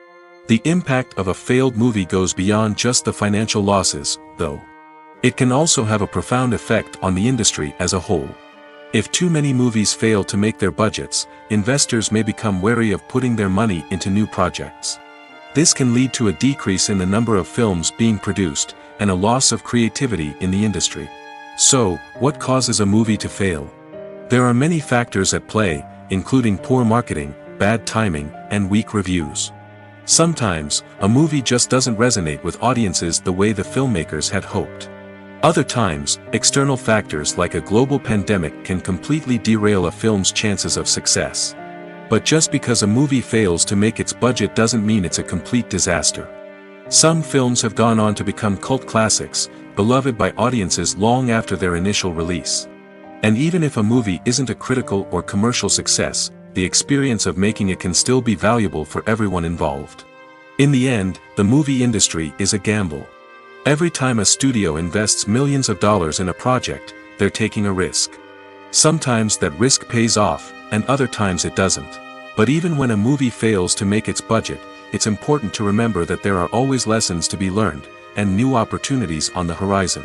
The impact of a failed movie goes beyond just the financial losses, though. It can also have a profound effect on the industry as a whole. If too many movies fail to make their budgets, investors may become wary of putting their money into new projects. This can lead to a decrease in the number of films being produced, and a loss of creativity in the industry. So, what causes a movie to fail? There are many factors at play, including poor marketing, bad timing, and weak reviews. Sometimes, a movie just doesn't resonate with audiences the way the filmmakers had hoped. Other times, external factors like a global pandemic can completely derail a film's chances of success. But just because a movie fails to make its budget doesn't mean it's a complete disaster. Some films have gone on to become cult classics, beloved by audiences long after their initial release. And even if a movie isn't a critical or commercial success, the experience of making it can still be valuable for everyone involved. In the end, the movie industry is a gamble. Every time a studio invests millions of dollars in a project, they're taking a risk. Sometimes that risk pays off, and other times it doesn't. But even when a movie fails to make its budget, it's important to remember that there are always lessons to be learned, and new opportunities on the horizon.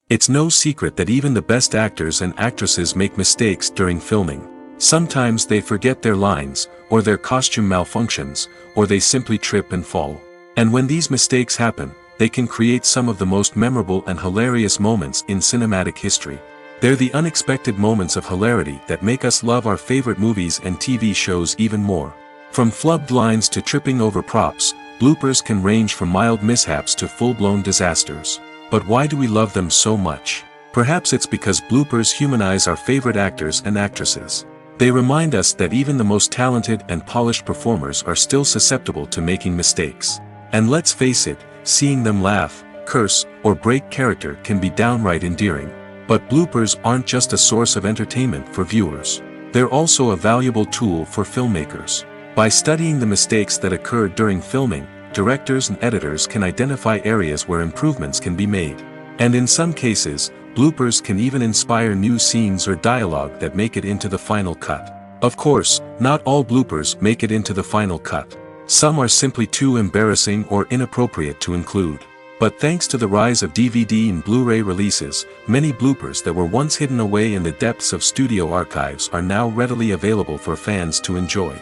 It's no secret that even the best actors and actresses make mistakes during filming. Sometimes they forget their lines, or their costume malfunctions, or they simply trip and fall. And when these mistakes happen, they can create some of the most memorable and hilarious moments in cinematic history. They're the unexpected moments of hilarity that make us love our favorite movies and TV shows even more. From flubbed lines to tripping over props, bloopers can range from mild mishaps to full-blown disasters. But why do we love them so much? Perhaps it's because bloopers humanize our favorite actors and actresses. They remind us that even the most talented and polished performers are still susceptible to making mistakes. And let's face it, seeing them laugh, curse, or break character can be downright endearing. But bloopers aren't just a source of entertainment for viewers. They're also a valuable tool for filmmakers. By studying the mistakes that occurred during filming, directors and editors can identify areas where improvements can be made. And in some cases, bloopers can even inspire new scenes or dialogue that make it into the final cut. Of course, not all bloopers make it into the final cut. Some are simply too embarrassing or inappropriate to include. But thanks to the rise of DVD and Blu-ray releases, many bloopers that were once hidden away in the depths of studio archives are now readily available for fans to enjoy.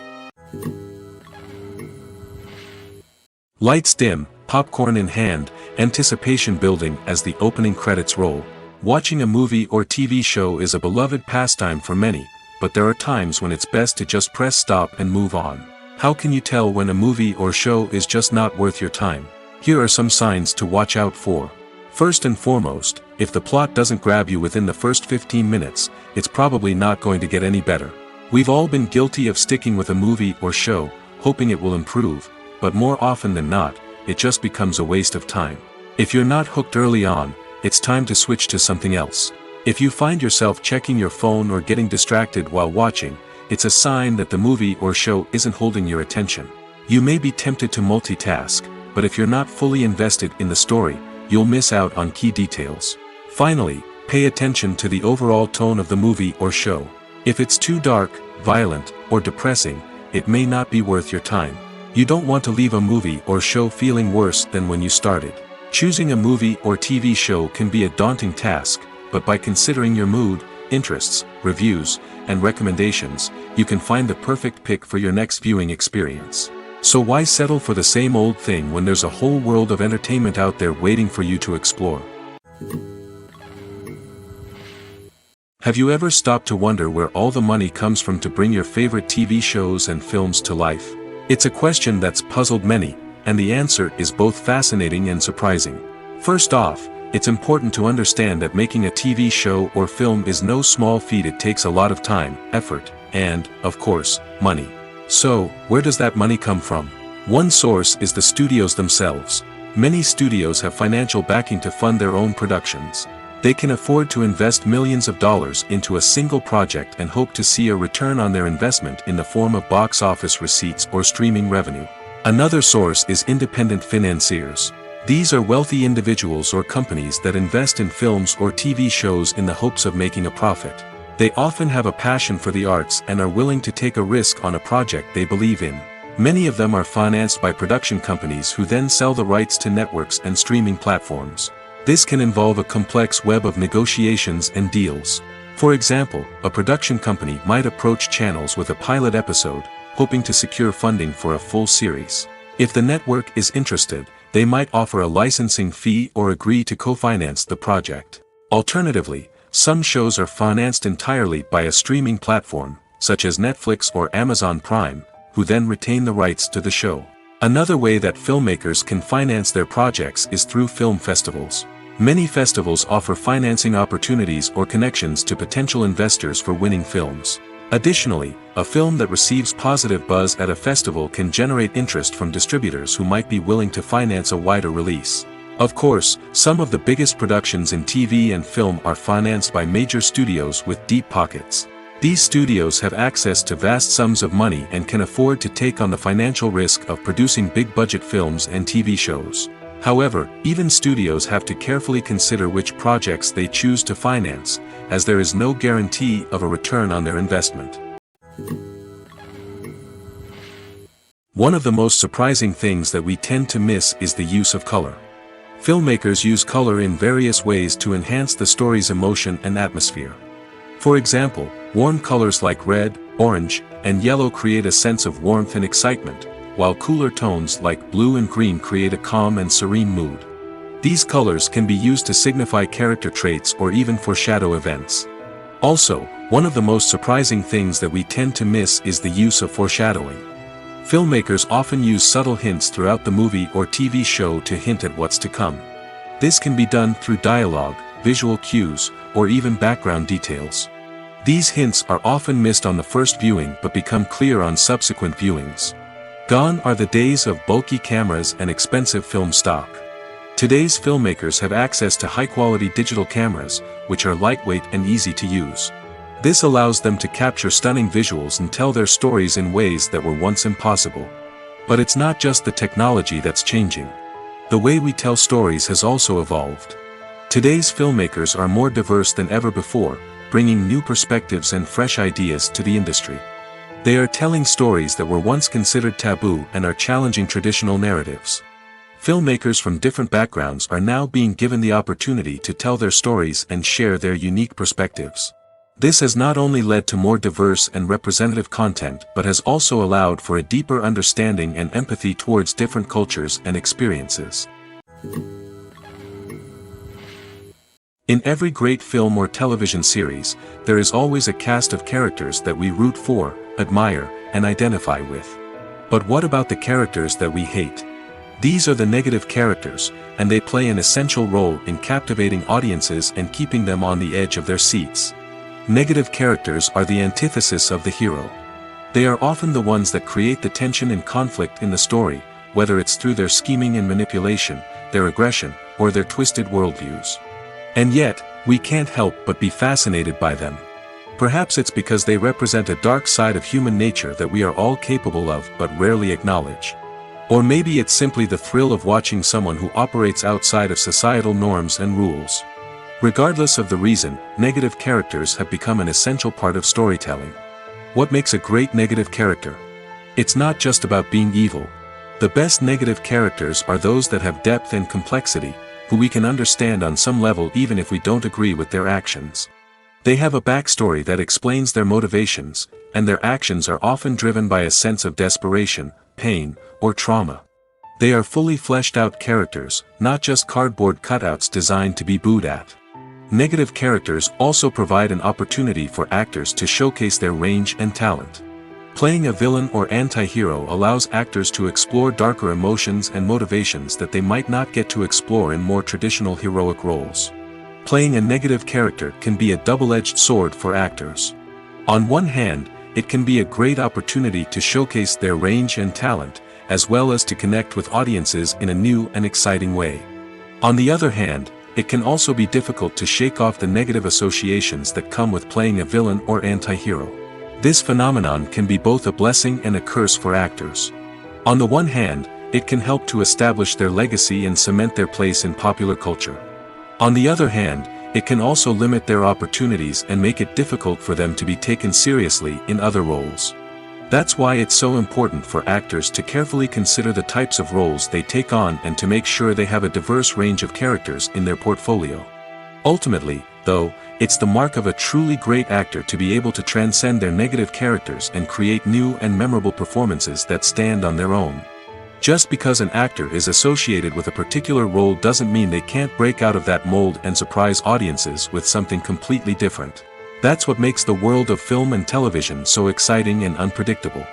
Lights dim, popcorn in hand, anticipation building as the opening credits roll. Watching a movie or TV show is a beloved pastime for many, but there are times when it's best to just press stop and move on. How can you tell when a movie or show is just not worth your time? Here are some signs to watch out for. First and foremost, if the plot doesn't grab you within the first 15 minutes, it's probably not going to get any better. We've all been guilty of sticking with a movie or show, hoping it will improve, but more often than not, it just becomes a waste of time. If you're not hooked early on, it's time to switch to something else. If you find yourself checking your phone or getting distracted while watching, it's a sign that the movie or show isn't holding your attention. You may be tempted to multitask, but if you're not fully invested in the story, you'll miss out on key details. Finally, pay attention to the overall tone of the movie or show. If it's too dark, violent, or depressing, it may not be worth your time. You don't want to leave a movie or show feeling worse than when you started. Choosing a movie or TV show can be a daunting task, but by considering your mood, interests, reviews, and recommendations, you can find the perfect pick for your next viewing experience. So why settle for the same old thing when there's a whole world of entertainment out there waiting for you to explore? Have you ever stopped to wonder where all the money comes from to bring your favorite TV shows and films to life? It's a question that's puzzled many, and the answer is both fascinating and surprising. First off, it's important to understand that making a TV show or film is no small feat. It takes a lot of time, effort, and, of course, money. So, where does that money come from? One source is the studios themselves. Many studios have financial backing to fund their own productions. They can afford to invest millions of dollars into a single project and hope to see a return on their investment in the form of box office receipts or streaming revenue. Another source is independent financiers. These are wealthy individuals or companies that invest in films or TV shows in the hopes of making a profit. They often have a passion for the arts and are willing to take a risk on a project they believe in. Many of them are financed by production companies who then sell the rights to networks and streaming platforms. This can involve a complex web of negotiations and deals. For example, a production company might approach channels with a pilot episode, hoping to secure funding for a full series. If the network is interested, they might offer a licensing fee or agree to co-finance the project. Alternatively, some shows are financed entirely by a streaming platform, such as Netflix or Amazon Prime, who then retain the rights to the show. Another way that filmmakers can finance their projects is through film festivals. Many festivals offer financing opportunities or connections to potential investors for winning films. Additionally, a film that receives positive buzz at a festival can generate interest from distributors who might be willing to finance a wider release. Of course, some of the biggest productions in TV and film are financed by major studios with deep pockets. These studios have access to vast sums of money and can afford to take on the financial risk of producing big-budget films and TV shows. However, even studios have to carefully consider which projects they choose to finance, as there is no guarantee of a return on their investment. One of the most surprising things that we tend to miss is the use of color. Filmmakers use color in various ways to enhance the story's emotion and atmosphere. For example, warm colors like red, orange, and yellow create a sense of warmth and excitement, while cooler tones like blue and green create a calm and serene mood. These colors can be used to signify character traits or even foreshadow events. Also, one of the most surprising things that we tend to miss is the use of foreshadowing. Filmmakers often use subtle hints throughout the movie or TV show to hint at what's to come. This can be done through dialogue, visual cues, or even background details. These hints are often missed on the first viewing but become clear on subsequent viewings. Gone are the days of bulky cameras and expensive film stock. Today's filmmakers have access to high-quality digital cameras, which are lightweight and easy to use. This allows them to capture stunning visuals and tell their stories in ways that were once impossible. But it's not just the technology that's changing. The way we tell stories has also evolved. Today's filmmakers are more diverse than ever before, bringing new perspectives and fresh ideas to the industry. They are telling stories that were once considered taboo and are challenging traditional narratives. Filmmakers from different backgrounds are now being given the opportunity to tell their stories and share their unique perspectives. This has not only led to more diverse and representative content but has also allowed for a deeper understanding and empathy towards different cultures and experiences. In every great film or television series, there is always a cast of characters that we root for, admire, and identify with. But what about the characters that we hate? These are the negative characters, and they play an essential role in captivating audiences and keeping them on the edge of their seats. Negative characters are the antithesis of the hero. They are often the ones that create the tension and conflict in the story, whether it's through their scheming and manipulation, their aggression, or their twisted worldviews. And yet, we can't help but be fascinated by them. Perhaps it's because they represent a dark side of human nature that we are all capable of but rarely acknowledge. Or maybe it's simply the thrill of watching someone who operates outside of societal norms and rules. Regardless of the reason, negative characters have become an essential part of storytelling. What makes a great negative character? It's not just about being evil. The best negative characters are those that have depth and complexity, who we can understand on some level even if we don't agree with their actions. They have a backstory that explains their motivations, and their actions are often driven by a sense of desperation, pain, or trauma. They are fully fleshed out characters, not just cardboard cutouts designed to be booed at. Negative characters also provide an opportunity for actors to showcase their range and talent. Playing a villain or anti-hero allows actors to explore darker emotions and motivations that they might not get to explore in more traditional heroic roles. Playing a negative character can be a double-edged sword for actors. On one hand, it can be a great opportunity to showcase their range and talent, as well as to connect with audiences in a new and exciting way. On the other hand, it can also be difficult to shake off the negative associations that come with playing a villain or anti-hero. This phenomenon can be both a blessing and a curse for actors. On the one hand, it can help to establish their legacy and cement their place in popular culture. On the other hand, it can also limit their opportunities and make it difficult for them to be taken seriously in other roles. That's why it's so important for actors to carefully consider the types of roles they take on and to make sure they have a diverse range of characters in their portfolio. Ultimately, though, it's the mark of a truly great actor to be able to transcend their negative characters and create new and memorable performances that stand on their own. Just because an actor is associated with a particular role doesn't mean they can't break out of that mold and surprise audiences with something completely different. That's what makes the world of film and television so exciting and unpredictable.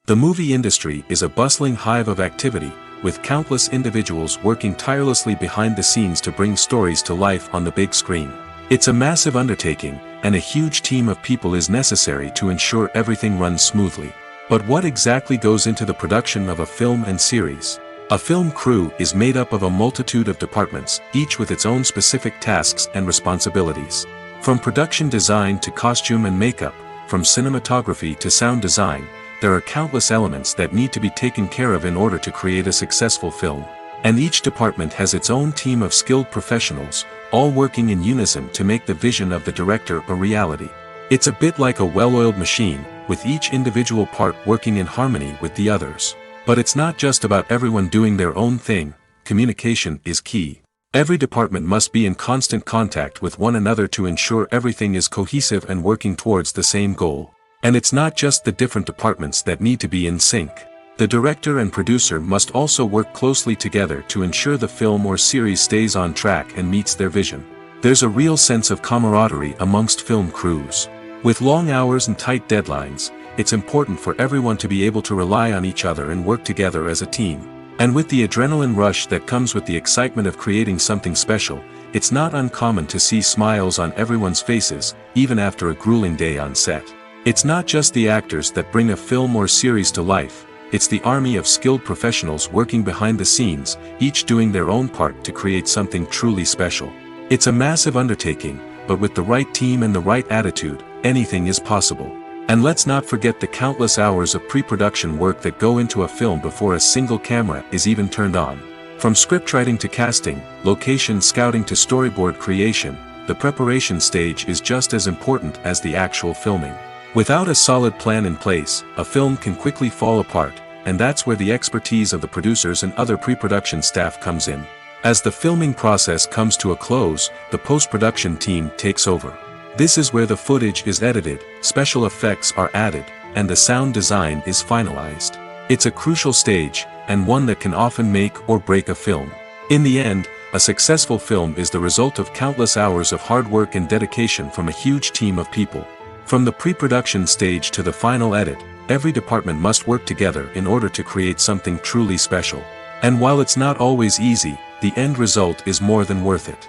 The movie industry is a bustling hive of activity, with countless individuals working tirelessly behind the scenes to bring stories to life on the big screen. It's a massive undertaking, and a huge team of people is necessary to ensure everything runs smoothly. But what exactly goes into the production of a film and series? A film crew is made up of a multitude of departments, each with its own specific tasks and responsibilities. From production design to costume and makeup, from cinematography to sound design, there are countless elements that need to be taken care of in order to create a successful film. And each department has its own team of skilled professionals, all working in unison to make the vision of the director a reality. It's a bit like a well-oiled machine, with each individual part working in harmony with the others. But it's not just about everyone doing their own thing. Communication is key. Every department must be in constant contact with one another to ensure everything is cohesive and working towards the same goal. And it's not just the different departments that need to be in sync. The director and producer must also work closely together to ensure the film or series stays on track and meets their vision. There's a real sense of camaraderie amongst film crews. With long hours and tight deadlines, it's important for everyone to be able to rely on each other and work together as a team. And with the adrenaline rush that comes with the excitement of creating something special, it's not uncommon to see smiles on everyone's faces, even after a grueling day on set. It's not just the actors that bring a film or series to life, it's the army of skilled professionals working behind the scenes, each doing their own part to create something truly special. It's a massive undertaking, but with the right team and the right attitude, anything is possible. And let's not forget the countless hours of pre-production work that go into a film before a single camera is even turned on. From scriptwriting to casting, location scouting to storyboard creation, the preparation stage is just as important as the actual filming. Without a solid plan in place, a film can quickly fall apart, and that's where the expertise of the producers and other pre-production staff comes in. As the filming process comes to a close, the post-production team takes over. This is where the footage is edited, special effects are added, and the sound design is finalized. It's a crucial stage, and one that can often make or break a film. In the end, a successful film is the result of countless hours of hard work and dedication from a huge team of people. From the pre-production stage to the final edit, every department must work together in order to create something truly special. And while it's not always easy, the end result is more than worth it.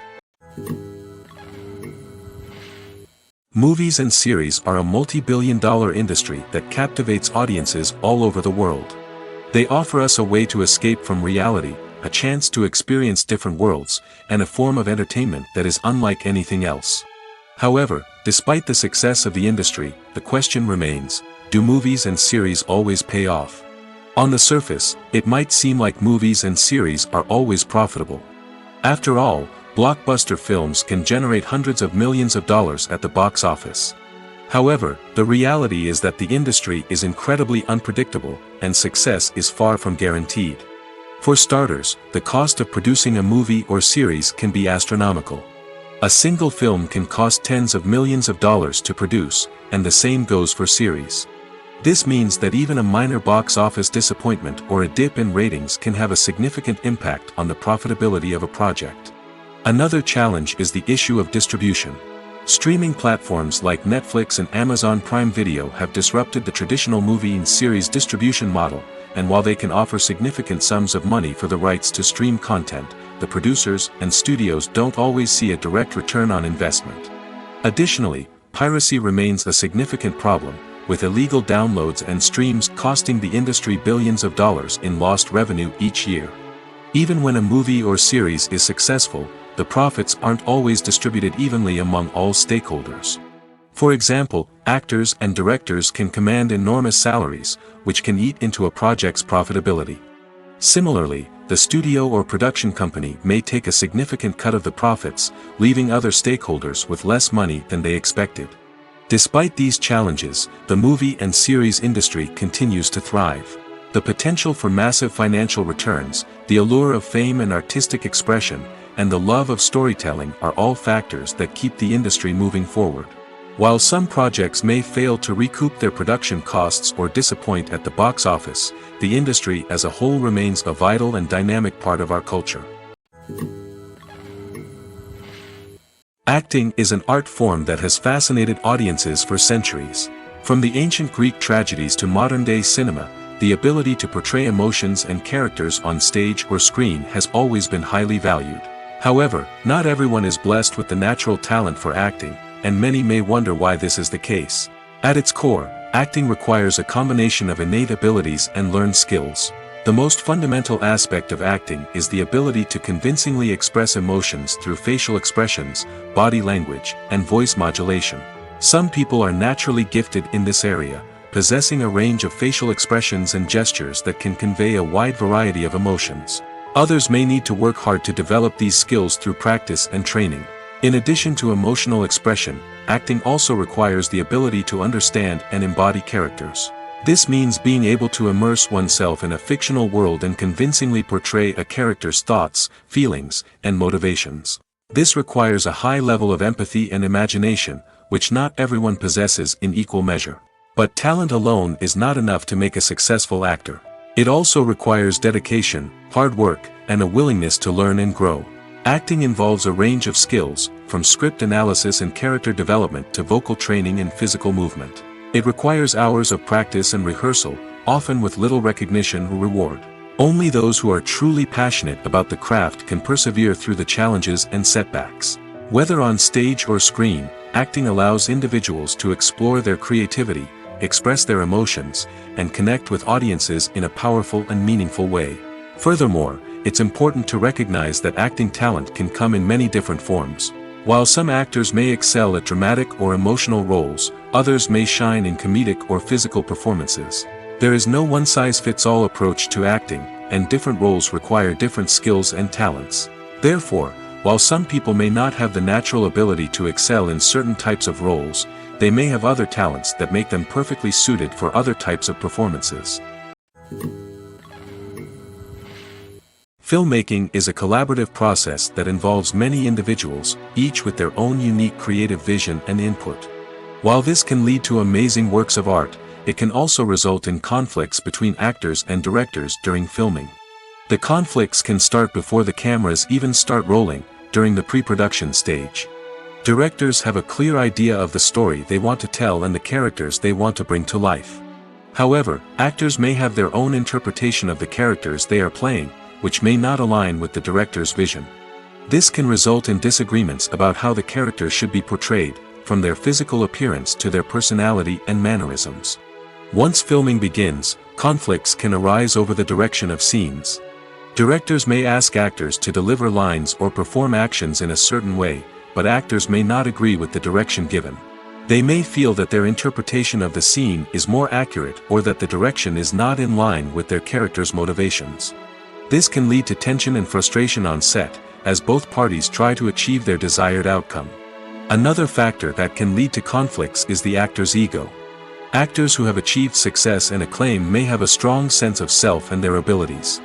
Movies and series are a multi-billion-dollar industry that captivates audiences all over the world. They offer us a way to escape from reality, a chance to experience different worlds, and a form of entertainment that is unlike anything else. However, despite the success of the industry, the question remains, do movies and series always pay off? On the surface, it might seem like movies and series are always profitable. After all, blockbuster films can generate hundreds of millions of dollars at the box office. However, the reality is that the industry is incredibly unpredictable, and success is far from guaranteed. For starters, the cost of producing a movie or series can be astronomical. A single film can cost tens of millions of dollars to produce, and the same goes for series. This means that even a minor box office disappointment or a dip in ratings can have a significant impact on the profitability of a project. Another challenge is the issue of distribution. Streaming platforms like Netflix and Amazon Prime Video have disrupted the traditional movie and series distribution model, and while they can offer significant sums of money for the rights to stream content, the producers and studios don't always see a direct return on investment. Additionally, piracy remains a significant problem, with illegal downloads and streams costing the industry billions of dollars in lost revenue each year. Even when a movie or series is successful, the profits aren't always distributed evenly among all stakeholders. For example, actors and directors can command enormous salaries, which can eat into a project's profitability. Similarly, the studio or production company may take a significant cut of the profits, leaving other stakeholders with less money than they expected. Despite these challenges, the movie and series industry continues to thrive. The potential for massive financial returns, the allure of fame and artistic expression, and the love of storytelling are all factors that keep the industry moving forward. While some projects may fail to recoup their production costs or disappoint at the box office, the industry as a whole remains a vital and dynamic part of our culture. Acting is an art form that has fascinated audiences for centuries. From the ancient Greek tragedies to modern-day cinema, the ability to portray emotions and characters on stage or screen has always been highly valued. However, not everyone is blessed with the natural talent for acting, and many may wonder why this is the case. At its core, acting requires a combination of innate abilities and learned skills. The most fundamental aspect of acting is the ability to convincingly express emotions through facial expressions, body language, and voice modulation. Some people are naturally gifted in this area, possessing a range of facial expressions and gestures that can convey a wide variety of emotions. Others may need to work hard to develop these skills through practice and training. In addition to emotional expression, acting also requires the ability to understand and embody characters. This means being able to immerse oneself in a fictional world and convincingly portray a character's thoughts, feelings, and motivations. This requires a high level of empathy and imagination, which not everyone possesses in equal measure. But talent alone is not enough to make a successful actor. It also requires dedication, hard work, and a willingness to learn and grow. Acting involves a range of skills, from script analysis and character development to vocal training and physical movement. It requires hours of practice and rehearsal, often with little recognition or reward. Only those who are truly passionate about the craft can persevere through the challenges and setbacks. Whether on stage or screen, acting allows individuals to explore their creativity, express their emotions, and connect with audiences in a powerful and meaningful way. Furthermore, it's important to recognize that acting talent can come in many different forms. While some actors may excel at dramatic or emotional roles, others may shine in comedic or physical performances. There is no one-size-fits-all approach to acting, and different roles require different skills and talents. Therefore, while some people may not have the natural ability to excel in certain types of roles, they may have other talents that make them perfectly suited for other types of performances. Filmmaking is a collaborative process that involves many individuals, each with their own unique creative vision and input. While this can lead to amazing works of art, it can also result in conflicts between actors and directors during filming. The conflicts can start before the cameras even start rolling, during the pre-production stage. Directors have a clear idea of the story they want to tell and the characters they want to bring to life. However, actors may have their own interpretation of the characters they are playing, which may not align with the director's vision. This can result in disagreements about how the characters should be portrayed, from their physical appearance to their personality and mannerisms. Once filming begins, conflicts can arise over the direction of scenes. Directors may ask actors to deliver lines or perform actions in a certain way, but actors may not agree with the direction given. They may feel that their interpretation of the scene is more accurate or that the direction is not in line with their character's motivations. This can lead to tension and frustration on set, as both parties try to achieve their desired outcome. Another factor that can lead to conflicts is the actor's ego. Actors who have achieved success and acclaim may have a strong sense of self and their abilities.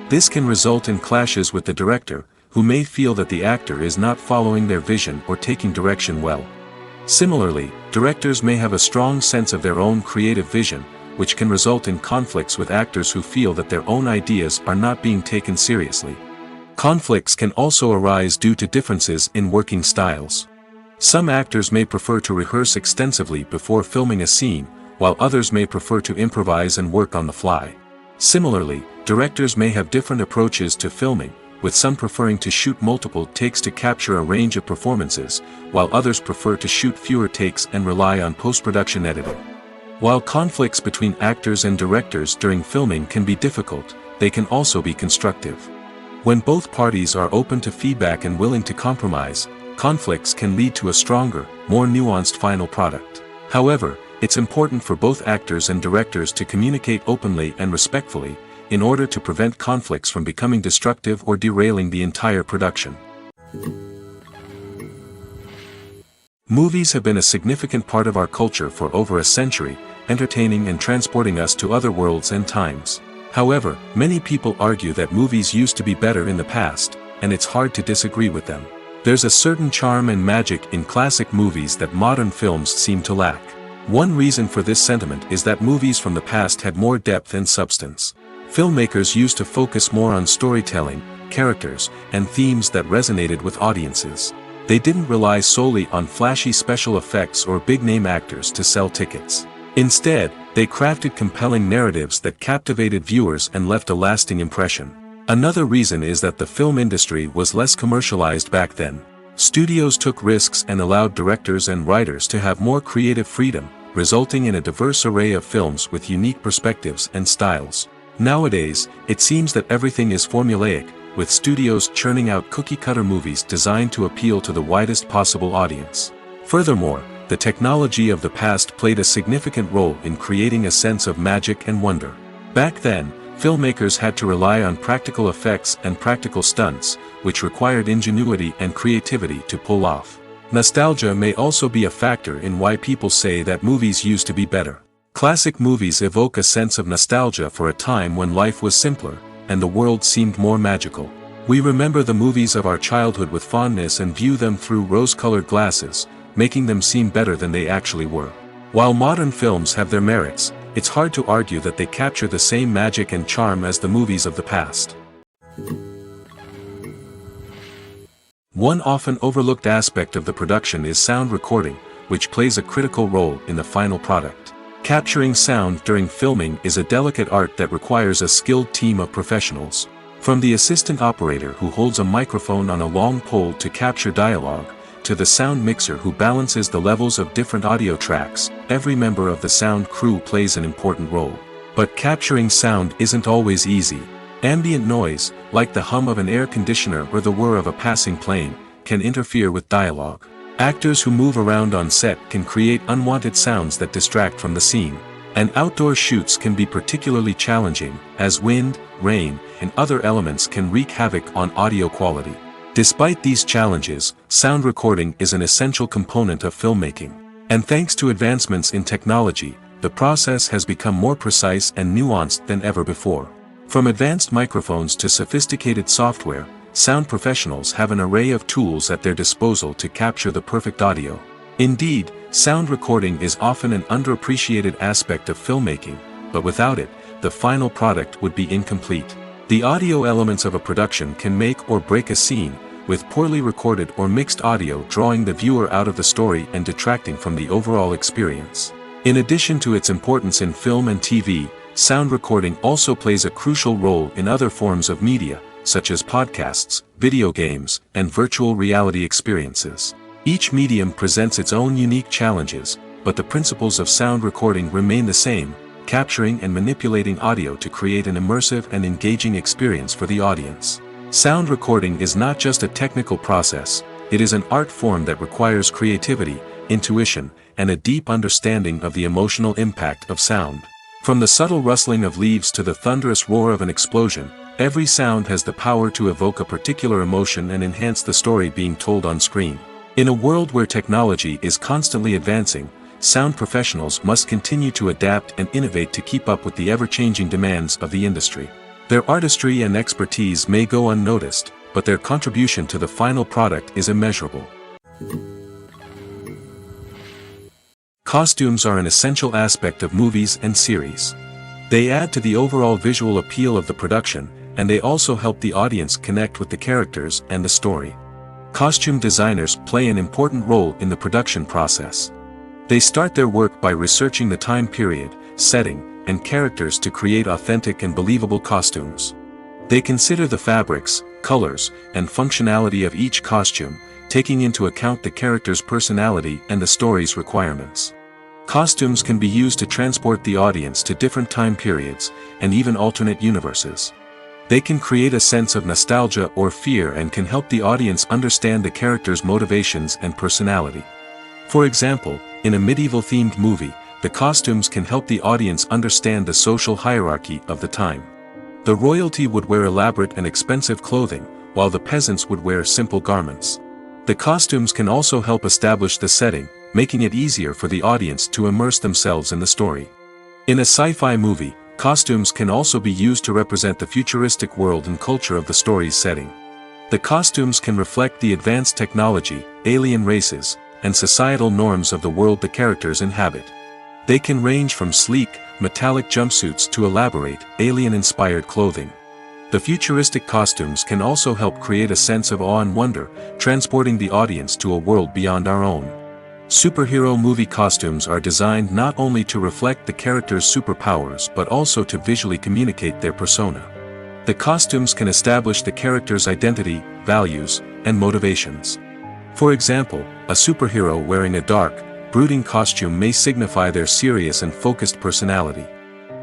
This can result in clashes with the director, who may feel that the actor is not following their vision or taking direction well. Similarly, directors may have a strong sense of their own creative vision, which can result in conflicts with actors who feel that their own ideas are not being taken seriously. Conflicts can also arise due to differences in working styles. Some actors may prefer to rehearse extensively before filming a scene, while others may prefer to improvise and work on the fly. Similarly, directors may have different approaches to filming, with some preferring to shoot multiple takes to capture a range of performances, while others prefer to shoot fewer takes and rely on post-production editing. While conflicts between actors and directors during filming can be difficult, they can also be constructive. When both parties are open to feedback and willing to compromise, conflicts can lead to a stronger, more nuanced final product. However, it's important for both actors and directors to communicate openly and respectfully, in order to prevent conflicts from becoming destructive or derailing the entire production. Movies have been a significant part of our culture for over a century, entertaining and transporting us to other worlds and times. However, many people argue that movies used to be better in the past, and it's hard to disagree with them. There's a certain charm and magic in classic movies that modern films seem to lack. One reason for this sentiment is that movies from the past had more depth and substance. Filmmakers used to focus more on storytelling, characters, and themes that resonated with audiences. They didn't rely solely on flashy special effects or big-name actors to sell tickets. Instead, they crafted compelling narratives that captivated viewers and left a lasting impression. Another reason is that the film industry was less commercialized back then. Studios took risks and allowed directors and writers to have more creative freedom, resulting in a diverse array of films with unique perspectives and styles. Nowadays, it seems that everything is formulaic, with studios churning out cookie-cutter movies designed to appeal to the widest possible audience. Furthermore, the technology of the past played a significant role in creating a sense of magic and wonder. Back then, filmmakers had to rely on practical effects and practical stunts, which required ingenuity and creativity to pull off. Nostalgia may also be a factor in why people say that movies used to be better. Classic movies evoke a sense of nostalgia for a time when life was simpler, and the world seemed more magical. We remember the movies of our childhood with fondness and view them through rose-colored glasses, making them seem better than they actually were. While modern films have their merits, it's hard to argue that they capture the same magic and charm as the movies of the past. One often overlooked aspect of the production is sound recording, which plays a critical role in the final product. Capturing sound during filming is a delicate art that requires a skilled team of professionals. From the assistant operator who holds a microphone on a long pole to capture dialogue, to the sound mixer who balances the levels of different audio tracks, every member of the sound crew plays an important role. But capturing sound isn't always easy. Ambient noise, like the hum of an air conditioner or the whir of a passing plane, can interfere with dialogue. Actors who move around on set can create unwanted sounds that distract from the scene. And outdoor shoots can be particularly challenging, as wind, rain, and other elements can wreak havoc on audio quality. Despite these challenges, sound recording is an essential component of filmmaking. And thanks to advancements in technology, the process has become more precise and nuanced than ever before. From advanced microphones to sophisticated software, sound professionals have an array of tools at their disposal to capture the perfect audio. Indeed, sound recording is often an underappreciated aspect of filmmaking, but without it, the final product would be incomplete. The audio elements of a production can make or break a scene, with poorly recorded or mixed audio drawing the viewer out of the story and detracting from the overall experience. In addition to its importance in film and TV, sound recording also plays a crucial role in other forms of media, such as podcasts, video games, and virtual reality experiences. Each medium presents its own unique challenges, but the principles of sound recording remain the same: capturing and manipulating audio to create an immersive and engaging experience for the audience. Sound recording is not just a technical process, it is an art form that requires creativity, intuition, and a deep understanding of the emotional impact of sound. From the subtle rustling of leaves to the thunderous roar of an explosion, every sound has the power to evoke a particular emotion and enhance the story being told on screen. In a world where technology is constantly advancing, sound professionals must continue to adapt and innovate to keep up with the ever-changing demands of the industry. Their artistry and expertise may go unnoticed, but their contribution to the final product is immeasurable. Costumes are an essential aspect of movies and series. They add to the overall visual appeal of the production, and they also help the audience connect with the characters and the story. Costume designers play an important role in the production process. They start their work by researching the time period, setting, and characters to create authentic and believable costumes. They consider the fabrics, colors, and functionality of each costume, taking into account the character's personality and the story's requirements. Costumes can be used to transport the audience to different time periods, and even alternate universes. They can create a sense of nostalgia or fear and can help the audience understand the character's motivations and personality. For example, in a medieval-themed movie, the costumes can help the audience understand the social hierarchy of the time. The royalty would wear elaborate and expensive clothing, while the peasants would wear simple garments. The costumes can also help establish the setting, making it easier for the audience to immerse themselves in the story. In a sci-fi movie, costumes can also be used to represent the futuristic world and culture of the story's setting. The costumes can reflect the advanced technology, alien races, and societal norms of the world the characters inhabit. They can range from sleek, metallic jumpsuits to elaborate, alien-inspired clothing. The futuristic costumes can also help create a sense of awe and wonder, transporting the audience to a world beyond our own. Superhero movie costumes are designed not only to reflect the character's superpowers but also to visually communicate their persona. The costumes can establish the character's identity, values, and motivations. For example, a superhero wearing a dark, brooding costume may signify their serious and focused personality.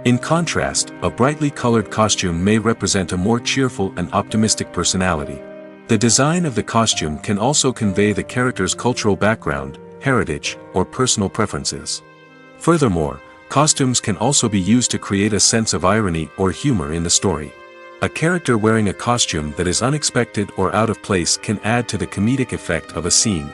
In contrast, a brightly colored costume may represent a more cheerful and optimistic personality. The design of the costume can also convey the character's cultural background, heritage, or personal preferences. Furthermore, costumes can also be used to create a sense of irony or humor in the story. A character wearing a costume that is unexpected or out of place can add to the comedic effect of a scene.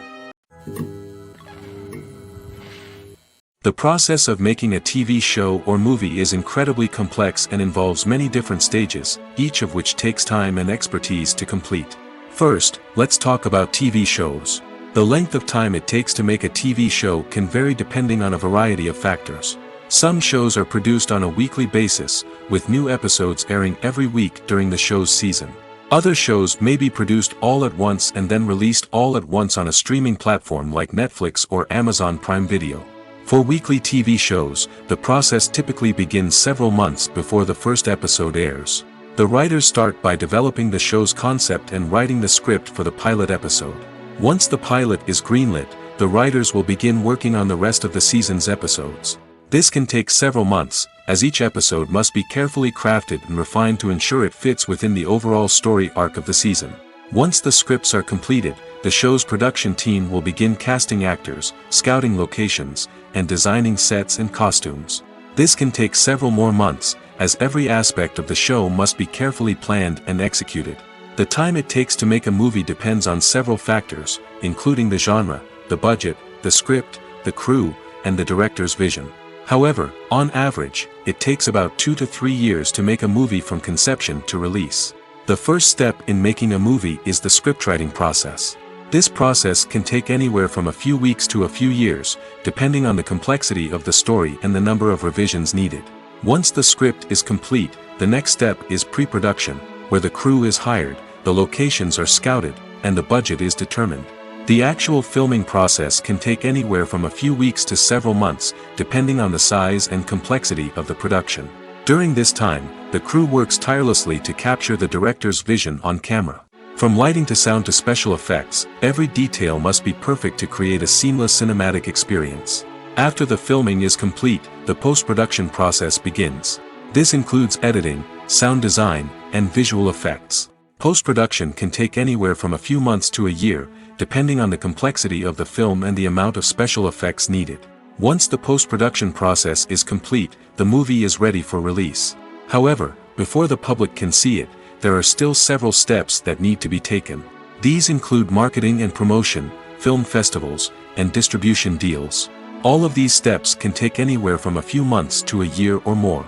The process of making a TV show or movie is incredibly complex and involves many different stages, each of which takes time and expertise to complete. First, let's talk about TV shows. The length of time it takes to make a TV show can vary depending on a variety of factors. Some shows are produced on a weekly basis, with new episodes airing every week during the show's season. Other shows may be produced all at once and then released all at once on a streaming platform like Netflix or Amazon Prime Video. For weekly TV shows, the process typically begins several months before the first episode airs. The writers start by developing the show's concept and writing the script for the pilot episode. Once the pilot is greenlit, the writers will begin working on the rest of the season's episodes. This can take several months, as each episode must be carefully crafted and refined to ensure it fits within the overall story arc of the season. Once the scripts are completed, the show's production team will begin casting actors, scouting locations, and designing sets and costumes. This can take several more months, as every aspect of the show must be carefully planned and executed. The time it takes to make a movie depends on several factors, including the genre, the budget, the script, the crew, and the director's vision. However, on average, it takes about 2 to 3 years to make a movie from conception to release. The first step in making a movie is the scriptwriting process. This process can take anywhere from a few weeks to a few years, depending on the complexity of the story and the number of revisions needed. Once the script is complete, the next step is pre-production, where the crew is hired, the locations are scouted, and the budget is determined. The actual filming process can take anywhere from a few weeks to several months, depending on the size and complexity of the production. During this time, the crew works tirelessly to capture the director's vision on camera. From lighting to sound to special effects, every detail must be perfect to create a seamless cinematic experience. After the filming is complete, the post-production process begins. This includes editing, sound design, and visual effects. Post-production can take anywhere from a few months to a year, depending on the complexity of the film and the amount of special effects needed. Once the post-production process is complete, the movie is ready for release. However, before the public can see it, there are still several steps that need to be taken. These include marketing and promotion, film festivals, and distribution deals. All of these steps can take anywhere from a few months to a year or more.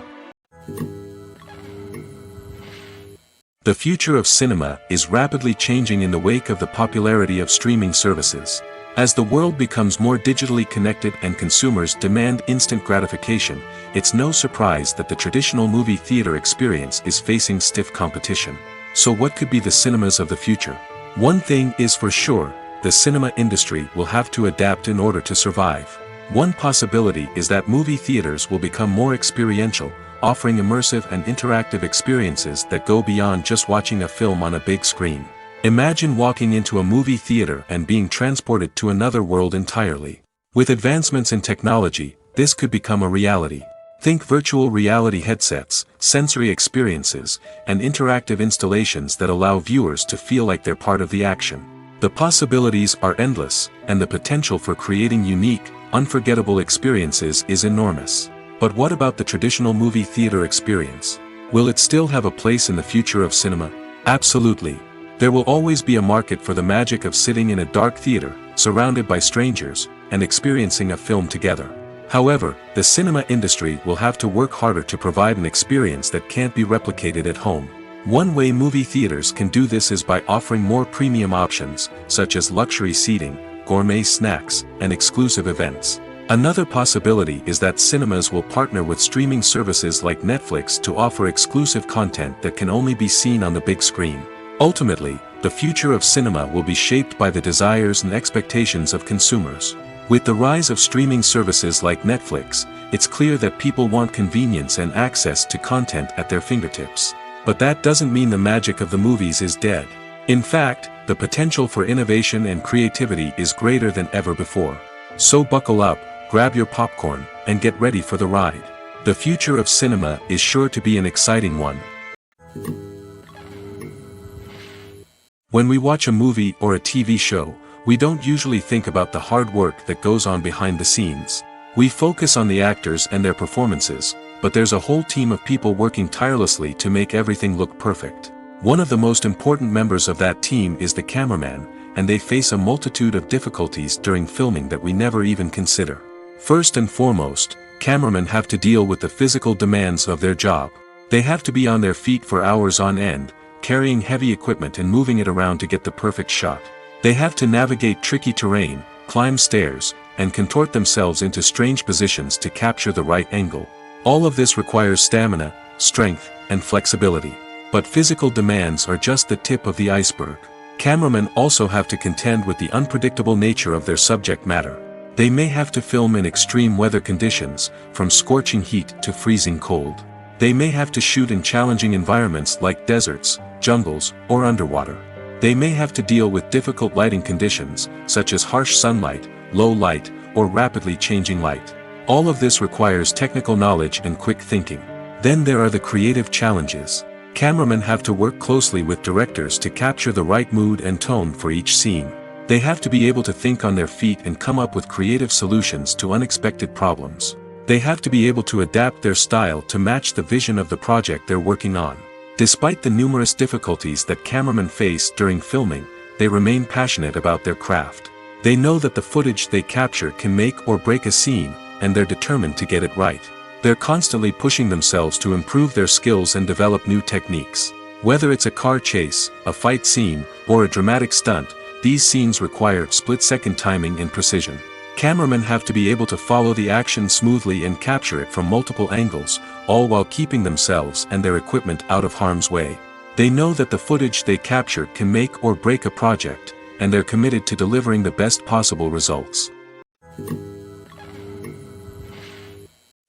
The future of cinema is rapidly changing in the wake of the popularity of streaming services. As the world becomes more digitally connected and consumers demand instant gratification, it's no surprise that the traditional movie theater experience is facing stiff competition. So what could be the cinemas of the future? One thing is for sure, the cinema industry will have to adapt in order to survive. One possibility is that movie theaters will become more experiential, offering immersive and interactive experiences that go beyond just watching a film on a big screen. Imagine walking into a movie theater and being transported to another world entirely. With advancements in technology, this could become a reality. Think virtual reality headsets, sensory experiences, and interactive installations that allow viewers to feel like they're part of the action. The possibilities are endless, and the potential for creating unique, unforgettable experiences is enormous. But what about the traditional movie theater experience? Will it still have a place in the future of cinema? Absolutely. There will always be a market for the magic of sitting in a dark theater, surrounded by strangers, and experiencing a film together. However, the cinema industry will have to work harder to provide an experience that can't be replicated at home. One way movie theaters can do this is by offering more premium options, such as luxury seating, gourmet snacks, and exclusive events. Another possibility is that cinemas will partner with streaming services like Netflix to offer exclusive content that can only be seen on the big screen. Ultimately, the future of cinema will be shaped by the desires and expectations of consumers. With the rise of streaming services like Netflix, it's clear that people want convenience and access to content at their fingertips. But that doesn't mean the magic of the movies is dead. In fact, the potential for innovation and creativity is greater than ever before. So buckle up, grab your popcorn, and get ready for the ride. The future of cinema is sure to be an exciting one. When we watch a movie or a TV show, we don't usually think about the hard work that goes on behind the scenes. We focus on the actors and their performances, but there's a whole team of people working tirelessly to make everything look perfect. One of the most important members of that team is the cameraman, and they face a multitude of difficulties during filming that we never even consider. First and foremost, cameramen have to deal with the physical demands of their job. They have to be on their feet for hours on end, carrying heavy equipment and moving it around to get the perfect shot. They have to navigate tricky terrain, climb stairs, and contort themselves into strange positions to capture the right angle. All of this requires stamina, strength, and flexibility. But physical demands are just the tip of the iceberg. Cameramen also have to contend with the unpredictable nature of their subject matter. They may have to film in extreme weather conditions, from scorching heat to freezing cold. They may have to shoot in challenging environments like deserts, jungles, or underwater. They may have to deal with difficult lighting conditions, such as harsh sunlight, low light, or rapidly changing light. All of this requires technical knowledge and quick thinking. Then there are the creative challenges. Cameramen have to work closely with directors to capture the right mood and tone for each scene. They have to be able to think on their feet and come up with creative solutions to unexpected problems. They have to be able to adapt their style to match the vision of the project they're working on. Despite the numerous difficulties that cameramen face during filming, they remain passionate about their craft. They know that the footage they capture can make or break a scene, and they're determined to get it right. They're constantly pushing themselves to improve their skills and develop new techniques. Whether it's a car chase, a fight scene, or a dramatic stunt, these scenes require split-second timing and precision. Cameramen have to be able to follow the action smoothly and capture it from multiple angles, all while keeping themselves and their equipment out of harm's way. They know that the footage they capture can make or break a project, and they're committed to delivering the best possible results.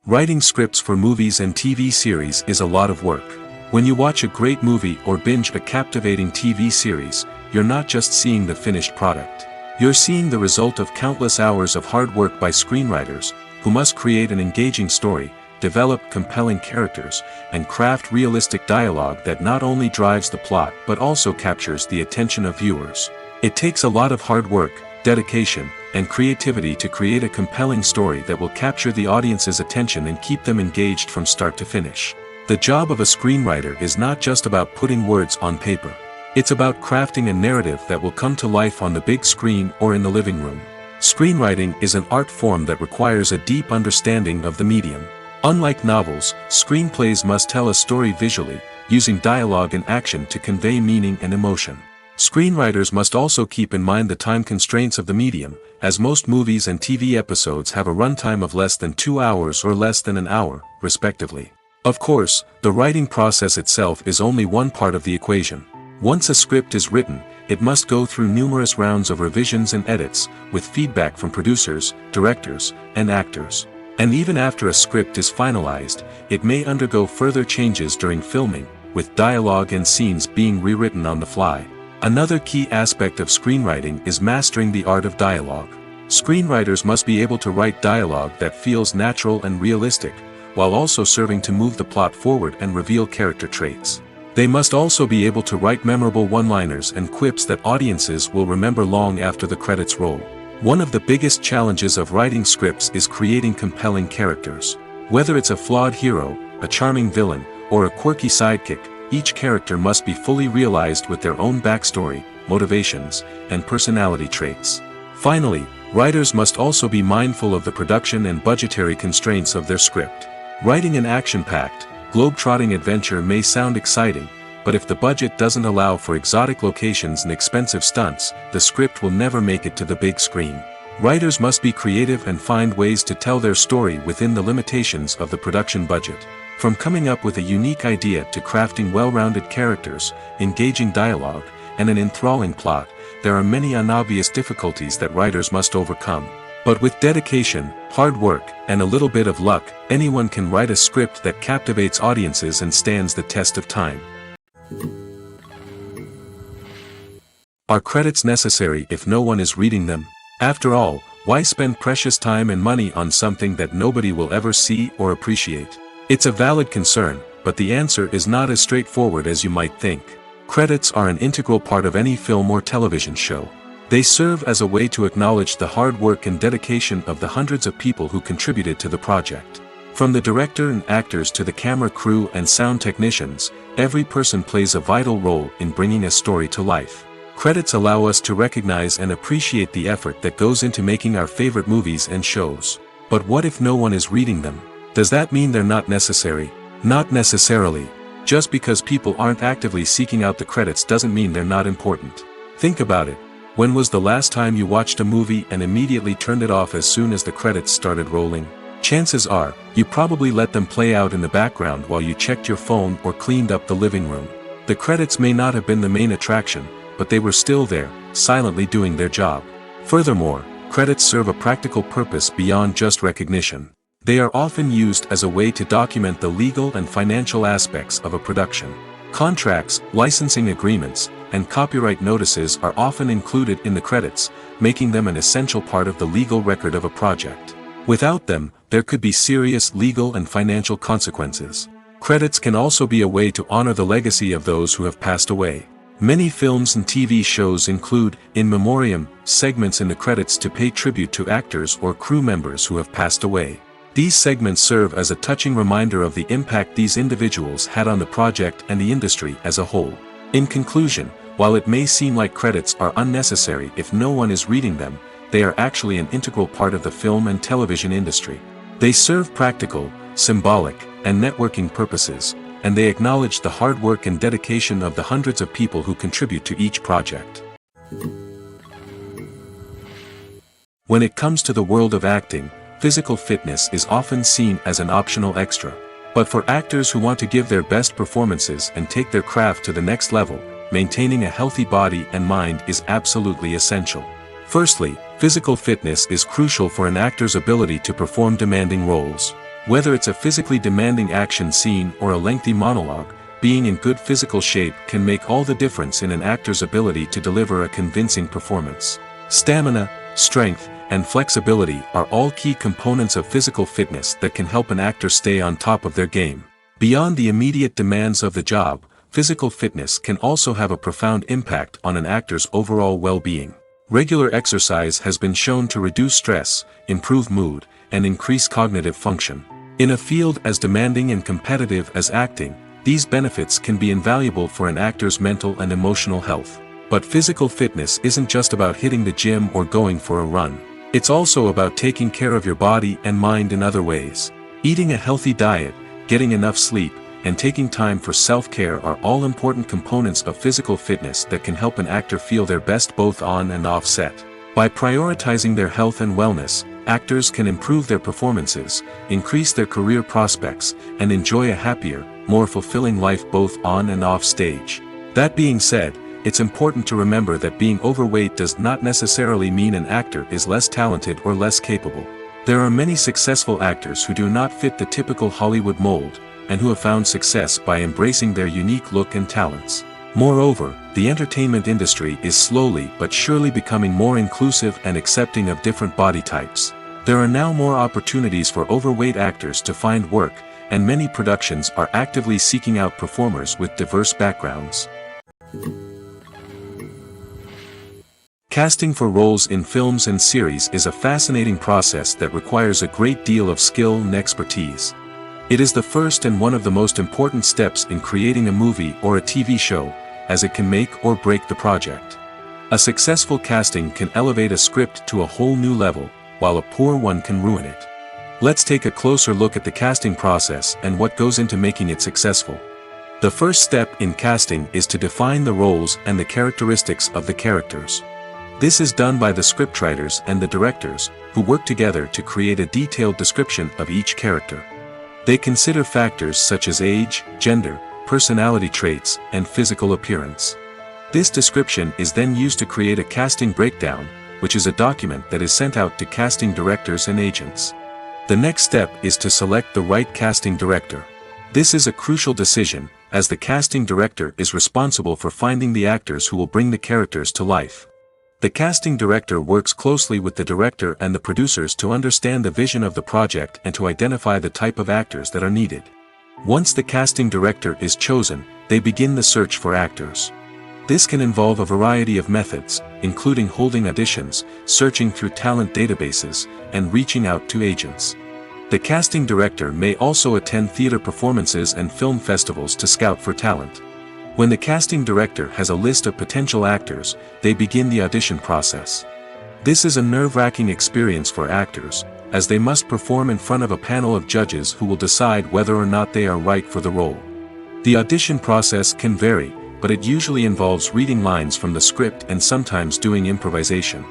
Writing scripts for movies and TV series is a lot of work. When you watch a great movie or binge a captivating TV series, you're not just seeing the finished product. You're seeing the result of countless hours of hard work by screenwriters, who must create an engaging story, develop compelling characters, and craft realistic dialogue that not only drives the plot but also captures the attention of viewers. It takes a lot of hard work, dedication, and creativity to create a compelling story that will capture the audience's attention and keep them engaged from start to finish. The job of a screenwriter is not just about putting words on paper. It's about crafting a narrative that will come to life on the big screen or in the living room. Screenwriting is an art form that requires a deep understanding of the medium. Unlike novels, screenplays must tell a story visually, using dialogue and action to convey meaning and emotion. Screenwriters must also keep in mind the time constraints of the medium, as most movies and TV episodes have a runtime of less than 2 hours or less than an hour, respectively. Of course, the writing process itself is only one part of the equation. Once a script is written, it must go through numerous rounds of revisions and edits, with feedback from producers, directors, and actors. And even after a script is finalized, it may undergo further changes during filming, with dialogue and scenes being rewritten on the fly. Another key aspect of screenwriting is mastering the art of dialogue. Screenwriters must be able to write dialogue that feels natural and realistic, while also serving to move the plot forward and reveal character traits. They must also be able to write memorable one-liners and quips that audiences will remember long after the credits roll. One of the biggest challenges of writing scripts is creating compelling characters. Whether it's a flawed hero, a charming villain, or a quirky sidekick, each character must be fully realized with their own backstory, motivations, and personality traits. Finally, writers must also be mindful of the production and budgetary constraints of their script. Writing an action-packed, globe-trotting adventure may sound exciting, but if the budget doesn't allow for exotic locations and expensive stunts, the script will never make it to the big screen. Writers must be creative and find ways to tell their story within the limitations of the production budget. From coming up with a unique idea to crafting well-rounded characters, engaging dialogue, and an enthralling plot, there are many unobvious difficulties that writers must overcome. But with dedication, hard work, and a little bit of luck, anyone can write a script that captivates audiences and stands the test of time. Are credits necessary if no one is reading them? After all, why spend precious time and money on something that nobody will ever see or appreciate? It's a valid concern, but the answer is not as straightforward as you might think. Credits are an integral part of any film or television show. They serve as a way to acknowledge the hard work and dedication of the hundreds of people who contributed to the project. From the director and actors to the camera crew and sound technicians, every person plays a vital role in bringing a story to life. Credits allow us to recognize and appreciate the effort that goes into making our favorite movies and shows. But what if no one is reading them? Does that mean they're not necessary? Not necessarily. Just because people aren't actively seeking out the credits doesn't mean they're not important. Think about it. When was the last time you watched a movie and immediately turned it off as soon as the credits started rolling? Chances are, you probably let them play out in the background while you checked your phone or cleaned up the living room. The credits may not have been the main attraction, but they were still there, silently doing their job. Furthermore, credits serve a practical purpose beyond just recognition. They are often used as a way to document the legal and financial aspects of a production. Contracts, licensing agreements, and copyright notices are often included in the credits, making them an essential part of the legal record of a project. Without them, there could be serious legal and financial consequences. Credits can also be a way to honor the legacy of those who have passed away. Many films and TV shows include, in memoriam, segments in the credits to pay tribute to actors or crew members who have passed away. These segments serve as a touching reminder of the impact these individuals had on the project and the industry as a whole. In conclusion, while it may seem like credits are unnecessary if no one is reading them, they are actually an integral part of the film and television industry. They serve practical, symbolic, and networking purposes, and they acknowledge the hard work and dedication of the hundreds of people who contribute to each project. When it comes to the world of acting, physical fitness is often seen as an optional extra. But for actors who want to give their best performances and take their craft to the next level, maintaining a healthy body and mind is absolutely essential. Firstly, physical fitness is crucial for an actor's ability to perform demanding roles. Whether it's a physically demanding action scene or a lengthy monologue, being in good physical shape can make all the difference in an actor's ability to deliver a convincing performance. Stamina, strength, and flexibility are all key components of physical fitness that can help an actor stay on top of their game. Beyond the immediate demands of the job, physical fitness can also have a profound impact on an actor's overall well-being. Regular exercise has been shown to reduce stress, improve mood, and increase cognitive function. In a field as demanding and competitive as acting, these benefits can be invaluable for an actor's mental and emotional health. But physical fitness isn't just about hitting the gym or going for a run. It's also about taking care of your body and mind in other ways. Eating a healthy diet, getting enough sleep, and taking time for self-care are all important components of physical fitness that can help an actor feel their best both on and off set. By prioritizing their health and wellness, actors can improve their performances, increase their career prospects, and enjoy a happier, more fulfilling life both on and off stage. That being said, it's important to remember that being overweight does not necessarily mean an actor is less talented or less capable. There are many successful actors who do not fit the typical Hollywood mold, and who have found success by embracing their unique look and talents. Moreover, the entertainment industry is slowly but surely becoming more inclusive and accepting of different body types. There are now more opportunities for overweight actors to find work, and many productions are actively seeking out performers with diverse backgrounds. Casting for roles in films and series is a fascinating process that requires a great deal of skill and expertise. It is the first and one of the most important steps in creating a movie or a TV show, as it can make or break the project. A successful casting can elevate a script to a whole new level, while a poor one can ruin it. Let's take a closer look at the casting process and what goes into making it successful. The first step in casting is to define the roles and the characteristics of the characters. This is done by the scriptwriters and the directors, who work together to create a detailed description of each character. They consider factors such as age, gender, personality traits, and physical appearance. This description is then used to create a casting breakdown, which is a document that is sent out to casting directors and agents. The next step is to select the right casting director. This is a crucial decision, as the casting director is responsible for finding the actors who will bring the characters to life. The casting director works closely with the director and the producers to understand the vision of the project and to identify the type of actors that are needed. Once the casting director is chosen, they begin the search for actors. This can involve a variety of methods, including holding auditions, searching through talent databases, and reaching out to agents. The casting director may also attend theater performances and film festivals to scout for talent. When the casting director has a list of potential actors, they begin the audition process. This is a nerve-wracking experience for actors, as they must perform in front of a panel of judges who will decide whether or not they are right for the role. The audition process can vary, but it usually involves reading lines from the script and sometimes doing improvisation.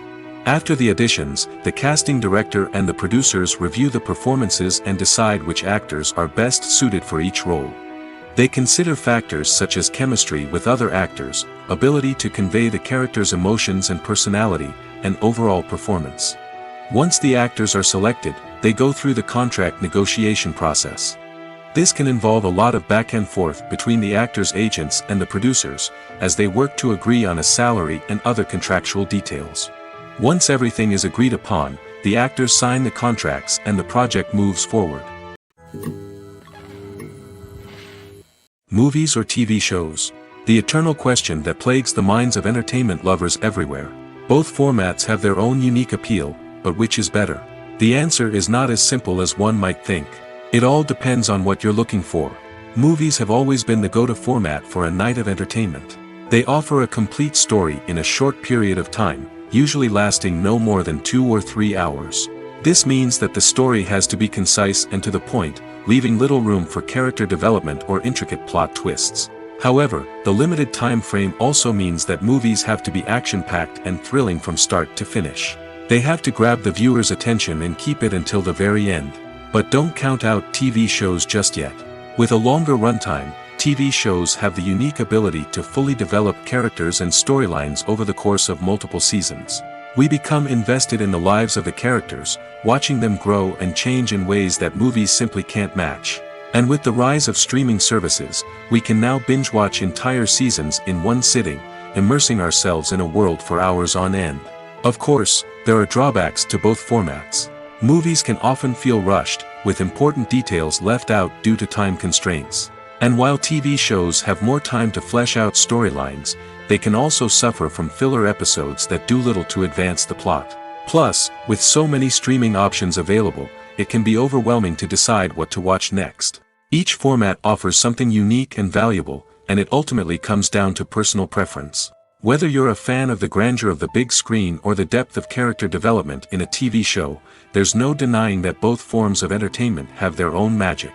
After the auditions, the casting director and the producers review the performances and decide which actors are best suited for each role. They consider factors such as chemistry with other actors, ability to convey the character's emotions and personality, and overall performance. Once the actors are selected, they go through the contract negotiation process. This can involve a lot of back and forth between the actors' agents and the producers, as they work to agree on a salary and other contractual details. Once everything is agreed upon, the actors sign the contracts and the project moves forward. Movies or TV shows? The eternal question that plagues the minds of entertainment lovers everywhere. Both formats have their own unique appeal, but which is better? The answer is not as simple as one might think. It all depends on what you're looking for. Movies have always been the go-to format for a night of entertainment. They offer a complete story in a short period of time, usually lasting no more than 2 or 3 hours. This means that the story has to be concise and to the point, leaving little room for character development or intricate plot twists. However, the limited time frame also means that movies have to be action-packed and thrilling from start to finish. They have to grab the viewer's attention and keep it until the very end. But don't count out TV shows just yet. With a longer runtime, TV shows have the unique ability to fully develop characters and storylines over the course of multiple seasons. We become invested in the lives of the characters, watching them grow and change in ways that movies simply can't match. And with the rise of streaming services, we can now binge-watch entire seasons in one sitting, immersing ourselves in a world for hours on end. Of course, there are drawbacks to both formats. Movies can often feel rushed, with important details left out due to time constraints. And while TV shows have more time to flesh out storylines, they can also suffer from filler episodes that do little to advance the plot. Plus, with so many streaming options available, it can be overwhelming to decide what to watch next. Each format offers something unique and valuable, and it ultimately comes down to personal preference. Whether you're a fan of the grandeur of the big screen or the depth of character development in a TV show, there's no denying that both forms of entertainment have their own magic.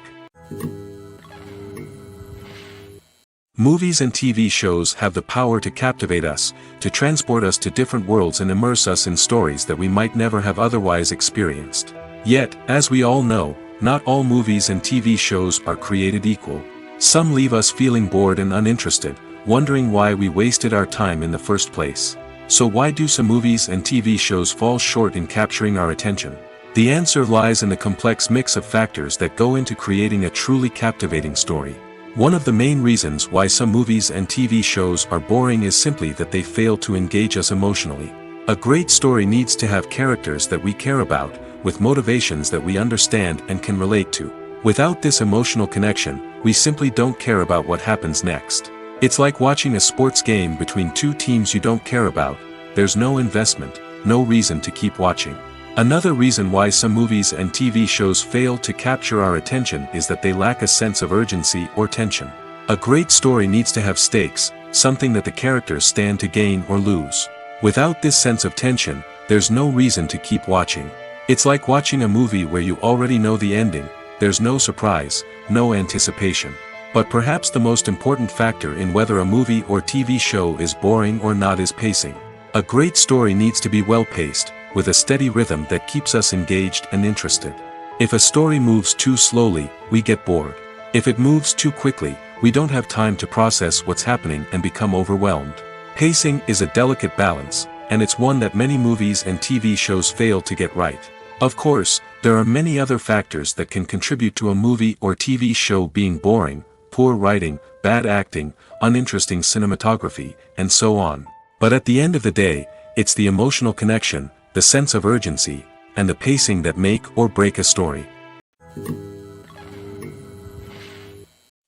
Movies and TV shows have the power to captivate us, to transport us to different worlds and immerse us in stories that we might never have otherwise experienced. Yet, as we all know, not all movies and TV shows are created equal. Some leave us feeling bored and uninterested, wondering why we wasted our time in the first place. So why do some movies and TV shows fall short in capturing our attention? The answer lies in the complex mix of factors that go into creating a truly captivating story. One of the main reasons why some movies and TV shows are boring is simply that they fail to engage us emotionally. A great story needs to have characters that we care about, with motivations that we understand and can relate to. Without this emotional connection, we simply don't care about what happens next. It's like watching a sports game between two teams you don't care about. There's no investment, no reason to keep watching. Another reason why some movies and TV shows fail to capture our attention is that they lack a sense of urgency or tension. A great story needs to have stakes, something that the characters stand to gain or lose. Without this sense of tension, there's no reason to keep watching. It's like watching a movie where you already know the ending. There's no surprise, no anticipation. But perhaps the most important factor in whether a movie or TV show is boring or not is pacing. A great story needs to be well-paced, with a steady rhythm that keeps us engaged and interested. If a story moves too slowly, we get bored. If it moves too quickly, we don't have time to process what's happening and become overwhelmed. Pacing is a delicate balance, and it's one that many movies and TV shows fail to get right. Of course, there are many other factors that can contribute to a movie or TV show being boring: poor writing, bad acting, uninteresting cinematography, and so on. But at the end of the day, it's the emotional connection, the sense of urgency, and the pacing that make or break a story.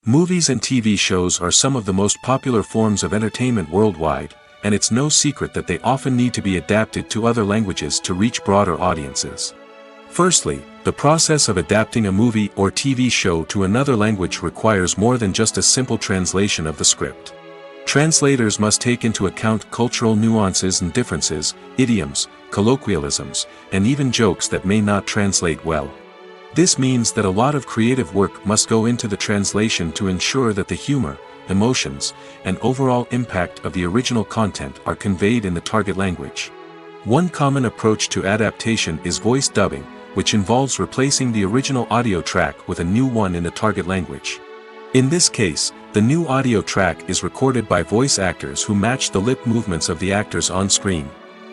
Movies and TV shows are some of the most popular forms of entertainment worldwide, and it's no secret that they often need to be adapted to other languages to reach broader audiences. Firstly, the process of adapting a movie or TV show to another language requires more than just a simple translation of the script. Translators must take into account cultural nuances and differences, idioms, colloquialisms, and even jokes that may not translate well. This means that a lot of creative work must go into the translation to ensure that the humor, emotions, and overall impact of the original content are conveyed in the target language. One common approach to adaptation is voice dubbing, which involves replacing the original audio track with a new one in the target language. In this case, the new audio track is recorded by voice actors who match the lip movements of the actors on screen.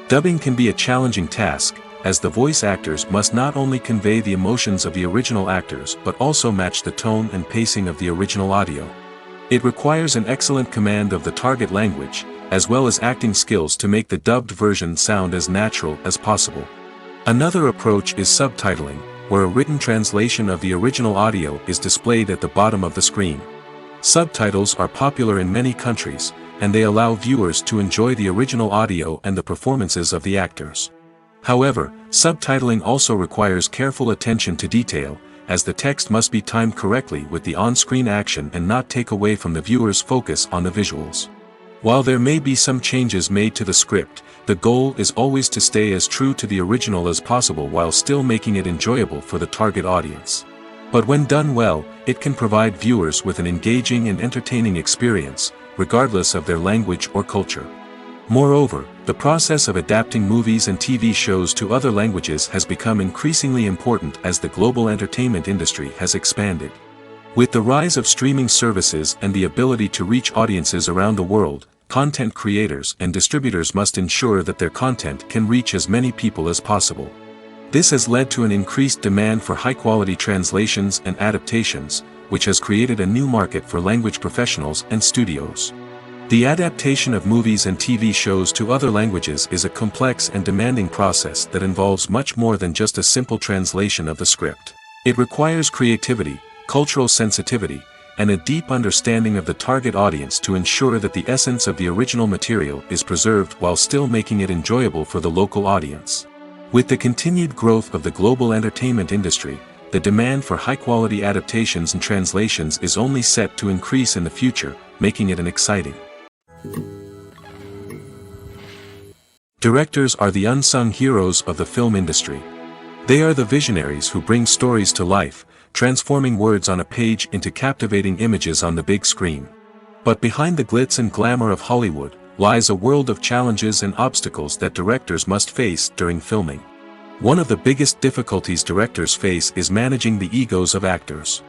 Dubbing can be a challenging task, as the voice actors must not only convey the emotions of the original actors but also match the tone and pacing of the original audio. It requires an excellent command of the target language, as well as acting skills to make the dubbed version sound as natural as possible. Another approach is subtitling, where a written translation of the original audio is displayed at the bottom of the screen. Subtitles are popular in many countries, and they allow viewers to enjoy the original audio and the performances of the actors. However, subtitling also requires careful attention to detail, as the text must be timed correctly with the on-screen action and not take away from the viewer's focus on the visuals. While there may be some changes made to the script, the goal is always to stay as true to the original as possible while still making it enjoyable for the target audience. But when done well, it can provide viewers with an engaging and entertaining experience, regardless of their language or culture. Moreover, the process of adapting movies and TV shows to other languages has become increasingly important as the global entertainment industry has expanded. With the rise of streaming services and the ability to reach audiences around the world, content creators and distributors must ensure that their content can reach as many people as possible. This has led to an increased demand for high-quality translations and adaptations, which has created a new market for language professionals and studios. The adaptation of movies and TV shows to other languages is a complex and demanding process that involves much more than just a simple translation of the script. It requires creativity, cultural sensitivity, and a deep understanding of the target audience to ensure that the essence of the original material is preserved while still making it enjoyable for the local audience. With the continued growth of the global entertainment industry, the demand for high-quality adaptations and translations is only set to increase in the future, making it an exciting. Directors are the unsung heroes of the film industry. They are the visionaries who bring stories to life, transforming words on a page into captivating images on the big screen. But behind the glitz and glamour of Hollywood, lies a world of challenges and obstacles that directors must face during filming. One of the biggest difficulties directors face is managing the egos of actors.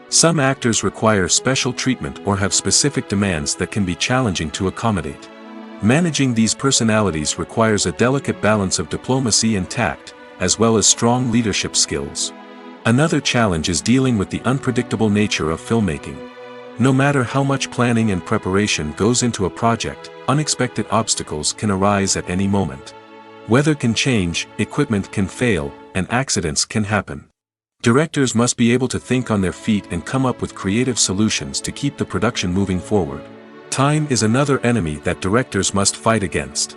Some actors require special treatment or have specific demands that can be challenging to accommodate. Managing these personalities requires a delicate balance of diplomacy and tact, as well as strong leadership skills. Another challenge is dealing with the unpredictable nature of filmmaking. No matter how much planning and preparation goes into a project, unexpected obstacles can arise at any moment. Weather can change, equipment can fail, and accidents can happen. Directors must be able to think on their feet and come up with creative solutions to keep the production moving forward. Time is another enemy that directors must fight against.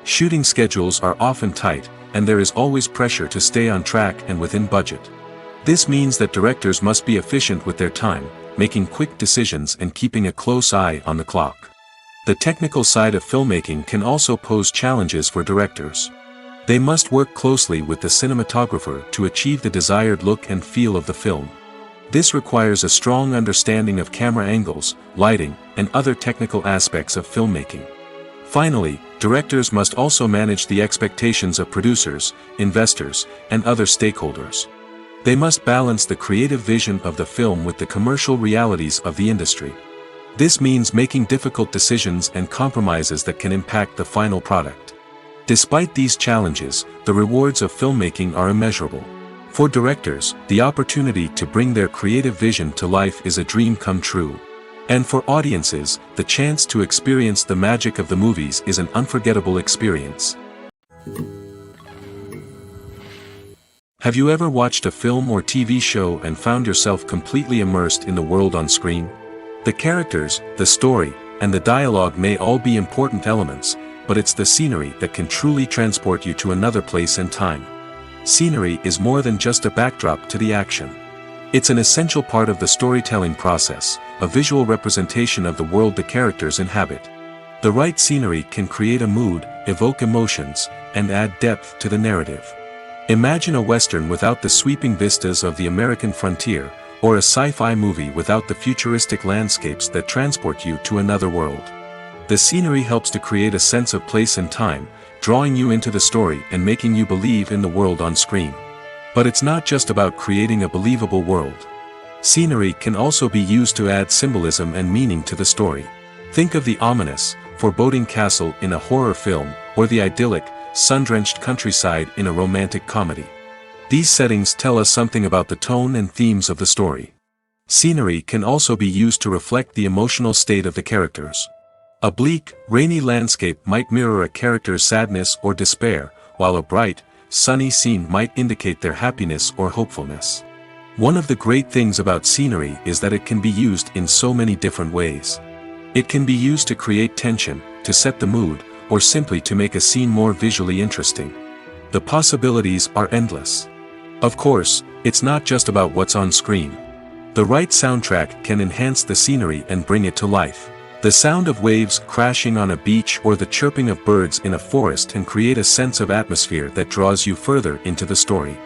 Shooting schedules are often tight, and there is always pressure to stay on track and within budget. This means that directors must be efficient with their time, making quick decisions and keeping a close eye on the clock. The technical side of filmmaking can also pose challenges for directors. They must work closely with the cinematographer to achieve the desired look and feel of the film. This requires a strong understanding of camera angles, lighting, and other technical aspects of filmmaking. Finally, directors must also manage the expectations of producers, investors, and other stakeholders. They must balance the creative vision of the film with the commercial realities of the industry. This means making difficult decisions and compromises that can impact the final product. Despite these challenges, the rewards of filmmaking are immeasurable. For directors, the opportunity to bring their creative vision to life is a dream come true. And for audiences, the chance to experience the magic of the movies is an unforgettable experience. Have you ever watched a film or TV show and found yourself completely immersed in the world on screen? The characters, the story, and the dialogue may all be important elements, but it's the scenery that can truly transport you to another place and time. Scenery is more than just a backdrop to the action. It's an essential part of the storytelling process, a visual representation of the world the characters inhabit. The right scenery can create a mood, evoke emotions, and add depth to the narrative. Imagine a Western without the sweeping vistas of the American frontier, or a sci-fi movie without the futuristic landscapes that transport you to another world. The scenery helps to create a sense of place and time, drawing you into the story and making you believe in the world on screen. But it's not just about creating a believable world. Scenery can also be used to add symbolism and meaning to the story. Think of the ominous, foreboding castle in a horror film, or the idyllic, sun-drenched countryside in a romantic comedy. These settings tell us something about the tone and themes of the story. Scenery can also be used to reflect the emotional state of the characters. A bleak, rainy landscape might mirror a character's sadness or despair, while a bright, sunny scene might indicate their happiness or hopefulness. One of the great things about scenery is that it can be used in so many different ways. It can be used to create tension, to set the mood, or simply to make a scene more visually interesting. The possibilities are endless. Of course, it's not just about what's on screen. The right soundtrack can enhance the scenery and bring it to life. The sound of waves crashing on a beach or the chirping of birds in a forest can create a sense of atmosphere that draws you further into the story.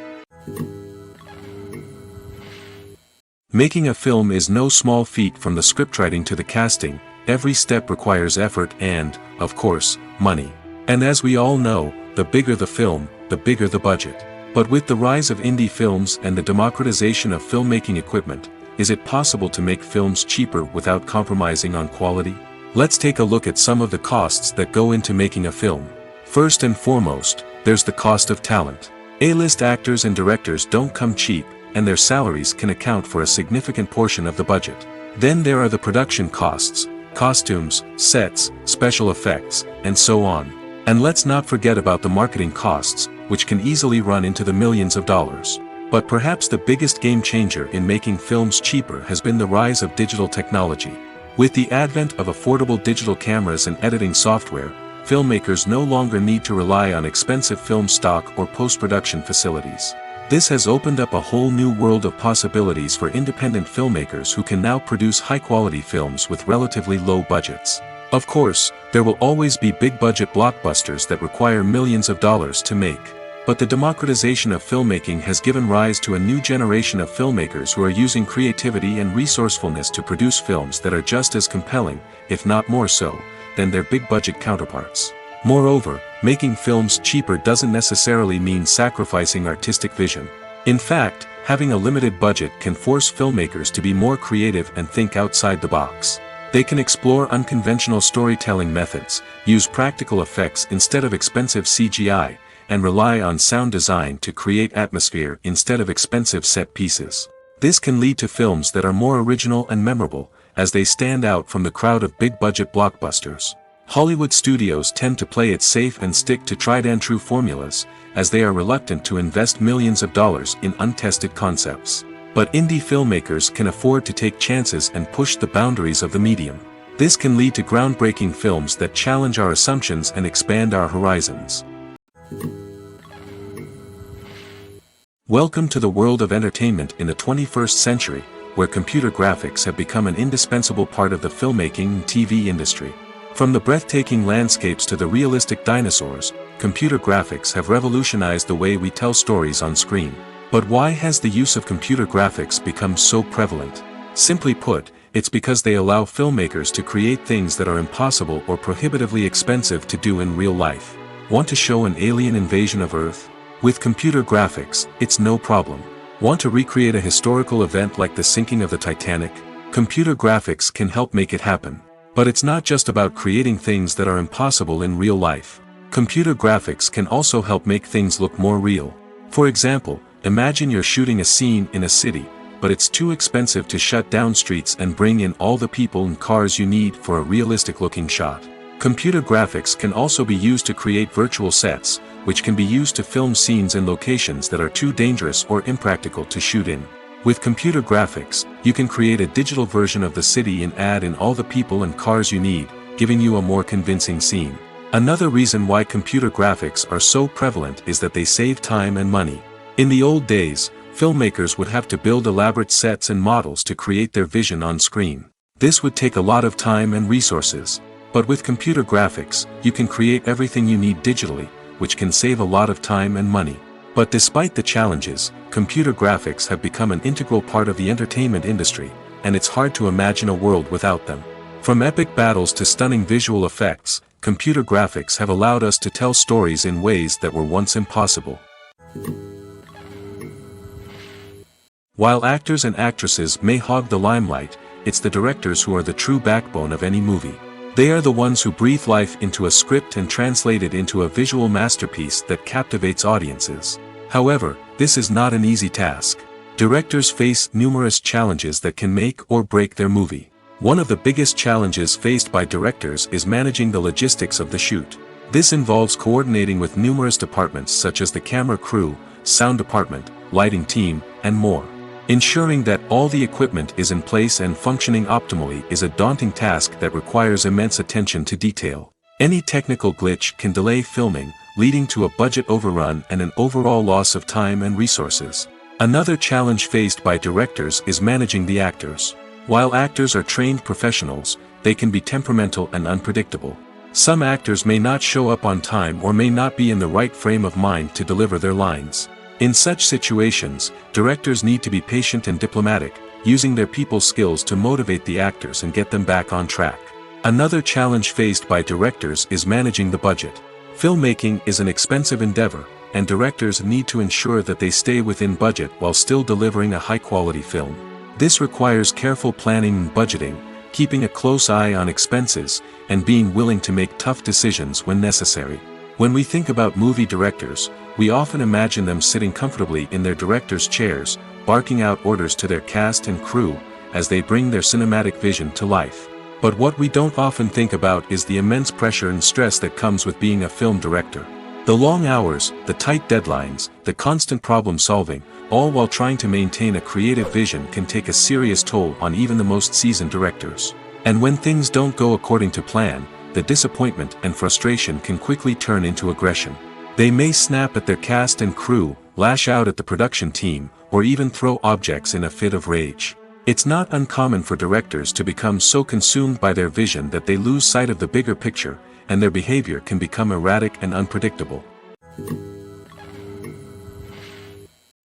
Making a film is no small feat. From the scriptwriting to the casting, every step requires effort and, of course, money. And as we all know, the bigger the film, the bigger the budget. But with the rise of indie films and the democratization of filmmaking equipment, is it possible to make films cheaper without compromising on quality? Let's take a look at some of the costs that go into making a film. First and foremost, there's the cost of talent. A-list actors and directors don't come cheap, and their salaries can account for a significant portion of the budget. Then there are the production costs, costumes, sets, special effects, and so on. And let's not forget about the marketing costs, which can easily run into the millions of dollars. But perhaps the biggest game changer in making films cheaper has been the rise of digital technology. With the advent of affordable digital cameras and editing software, filmmakers no longer need to rely on expensive film stock or post-production facilities. This has opened up a whole new world of possibilities for independent filmmakers who can now produce high-quality films with relatively low budgets. Of course, there will always be big-budget blockbusters that require millions of dollars to make. But the democratization of filmmaking has given rise to a new generation of filmmakers who are using creativity and resourcefulness to produce films that are just as compelling, if not more so, than their big-budget counterparts. Moreover, making films cheaper doesn't necessarily mean sacrificing artistic vision. In fact, having a limited budget can force filmmakers to be more creative and think outside the box. They can explore unconventional storytelling methods, use practical effects instead of expensive CGI, and rely on sound design to create atmosphere instead of expensive set pieces. This can lead to films that are more original and memorable, as they stand out from the crowd of big-budget blockbusters. Hollywood studios tend to play it safe and stick to tried-and-true formulas, as they are reluctant to invest millions of dollars in untested concepts. But indie filmmakers can afford to take chances and push the boundaries of the medium. This can lead to groundbreaking films that challenge our assumptions and expand our horizons. Welcome to the world of entertainment in the 21st century, where computer graphics have become an indispensable part of the filmmaking and TV industry. From the breathtaking landscapes to the realistic dinosaurs, computer graphics have revolutionized the way we tell stories on screen. But why has the use of computer graphics become so prevalent? Simply put, it's because they allow filmmakers to create things that are impossible or prohibitively expensive to do in real life. Want to show an alien invasion of Earth? With computer graphics, it's no problem. Want to recreate a historical event like the sinking of the Titanic? Computer graphics can help make it happen. But it's not just about creating things that are impossible in real life. Computer graphics can also help make things look more real. For example, imagine you're shooting a scene in a city, but it's too expensive to shut down streets and bring in all the people and cars you need for a realistic-looking shot. Computer graphics can also be used to create virtual sets, which can be used to film scenes in locations that are too dangerous or impractical to shoot in. With computer graphics, you can create a digital version of the city and add in all the people and cars you need, giving you a more convincing scene. Another reason why computer graphics are so prevalent is that they save time and money. In the old days, filmmakers would have to build elaborate sets and models to create their vision on screen. This would take a lot of time and resources. But with computer graphics, you can create everything you need digitally, which can save a lot of time and money. But despite the challenges, computer graphics have become an integral part of the entertainment industry, and it's hard to imagine a world without them. From epic battles to stunning visual effects, computer graphics have allowed us to tell stories in ways that were once impossible. While actors and actresses may hog the limelight, it's the directors who are the true backbone of any movie. They are the ones who breathe life into a script and translate it into a visual masterpiece that captivates audiences. However, this is not an easy task. Directors face numerous challenges that can make or break their movie. One of the biggest challenges faced by directors is managing the logistics of the shoot. This involves coordinating with numerous departments such as the camera crew, sound department, lighting team, and more. Ensuring that all the equipment is in place and functioning optimally is a daunting task that requires immense attention to detail. Any technical glitch can delay filming, leading to a budget overrun and an overall loss of time and resources. Another challenge faced by directors is managing the actors. While actors are trained professionals, they can be temperamental and unpredictable. Some actors may not show up on time or may not be in the right frame of mind to deliver their lines. In such situations, directors need to be patient and diplomatic, using their people skills to motivate the actors and get them back on track. Another challenge faced by directors is managing the budget. Filmmaking is an expensive endeavor, and directors need to ensure that they stay within budget while still delivering a high-quality film. This requires careful planning and budgeting, keeping a close eye on expenses, and being willing to make tough decisions when necessary. When we think about movie directors, we often imagine them sitting comfortably in their director's chairs, barking out orders to their cast and crew, as they bring their cinematic vision to life. But what we don't often think about is the immense pressure and stress that comes with being a film director. The long hours, the tight deadlines, the constant problem solving, all while trying to maintain a creative vision can take a serious toll on even the most seasoned directors. And when things don't go according to plan, the disappointment and frustration can quickly turn into aggression. They may snap at their cast and crew, lash out at the production team, or even throw objects in a fit of rage. It's not uncommon for directors to become so consumed by their vision that they lose sight of the bigger picture, and their behavior can become erratic and unpredictable.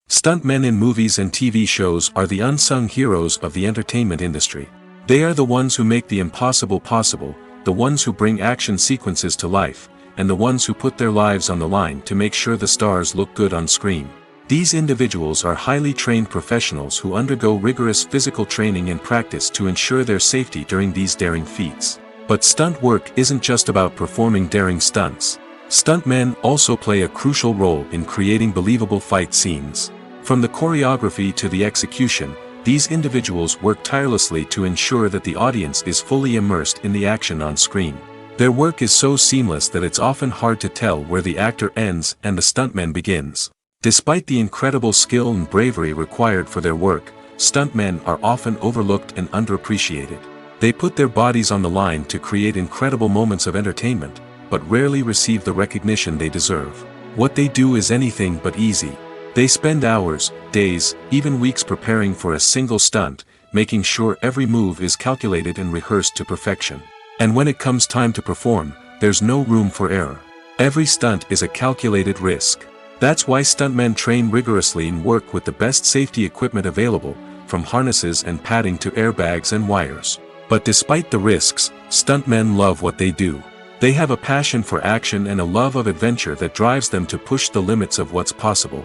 Stuntmen in movies and TV shows are the unsung heroes of the entertainment industry. They are the ones who make the impossible possible, the ones who bring action sequences to life, and the ones who put their lives on the line to make sure the stars look good on screen. These individuals are highly trained professionals who undergo rigorous physical training and practice to ensure their safety during these daring feats. But stunt work isn't just about performing daring stunts. Stuntmen also play a crucial role in creating believable fight scenes. From the choreography to the execution, these individuals work tirelessly to ensure that the audience is fully immersed in the action on screen. Their work is so seamless that it's often hard to tell where the actor ends and the stuntman begins. Despite the incredible skill and bravery required for their work, stuntmen are often overlooked and underappreciated. They put their bodies on the line to create incredible moments of entertainment, but rarely receive the recognition they deserve. What they do is anything but easy. They spend hours, days, even weeks preparing for a single stunt, making sure every move is calculated and rehearsed to perfection. And when it comes time to perform, there's no room for error. Every stunt is a calculated risk. That's why stuntmen train rigorously and work with the best safety equipment available, from harnesses and padding to airbags and wires. But despite the risks, stuntmen love what they do. They have a passion for action and a love of adventure that drives them to push the limits of what's possible.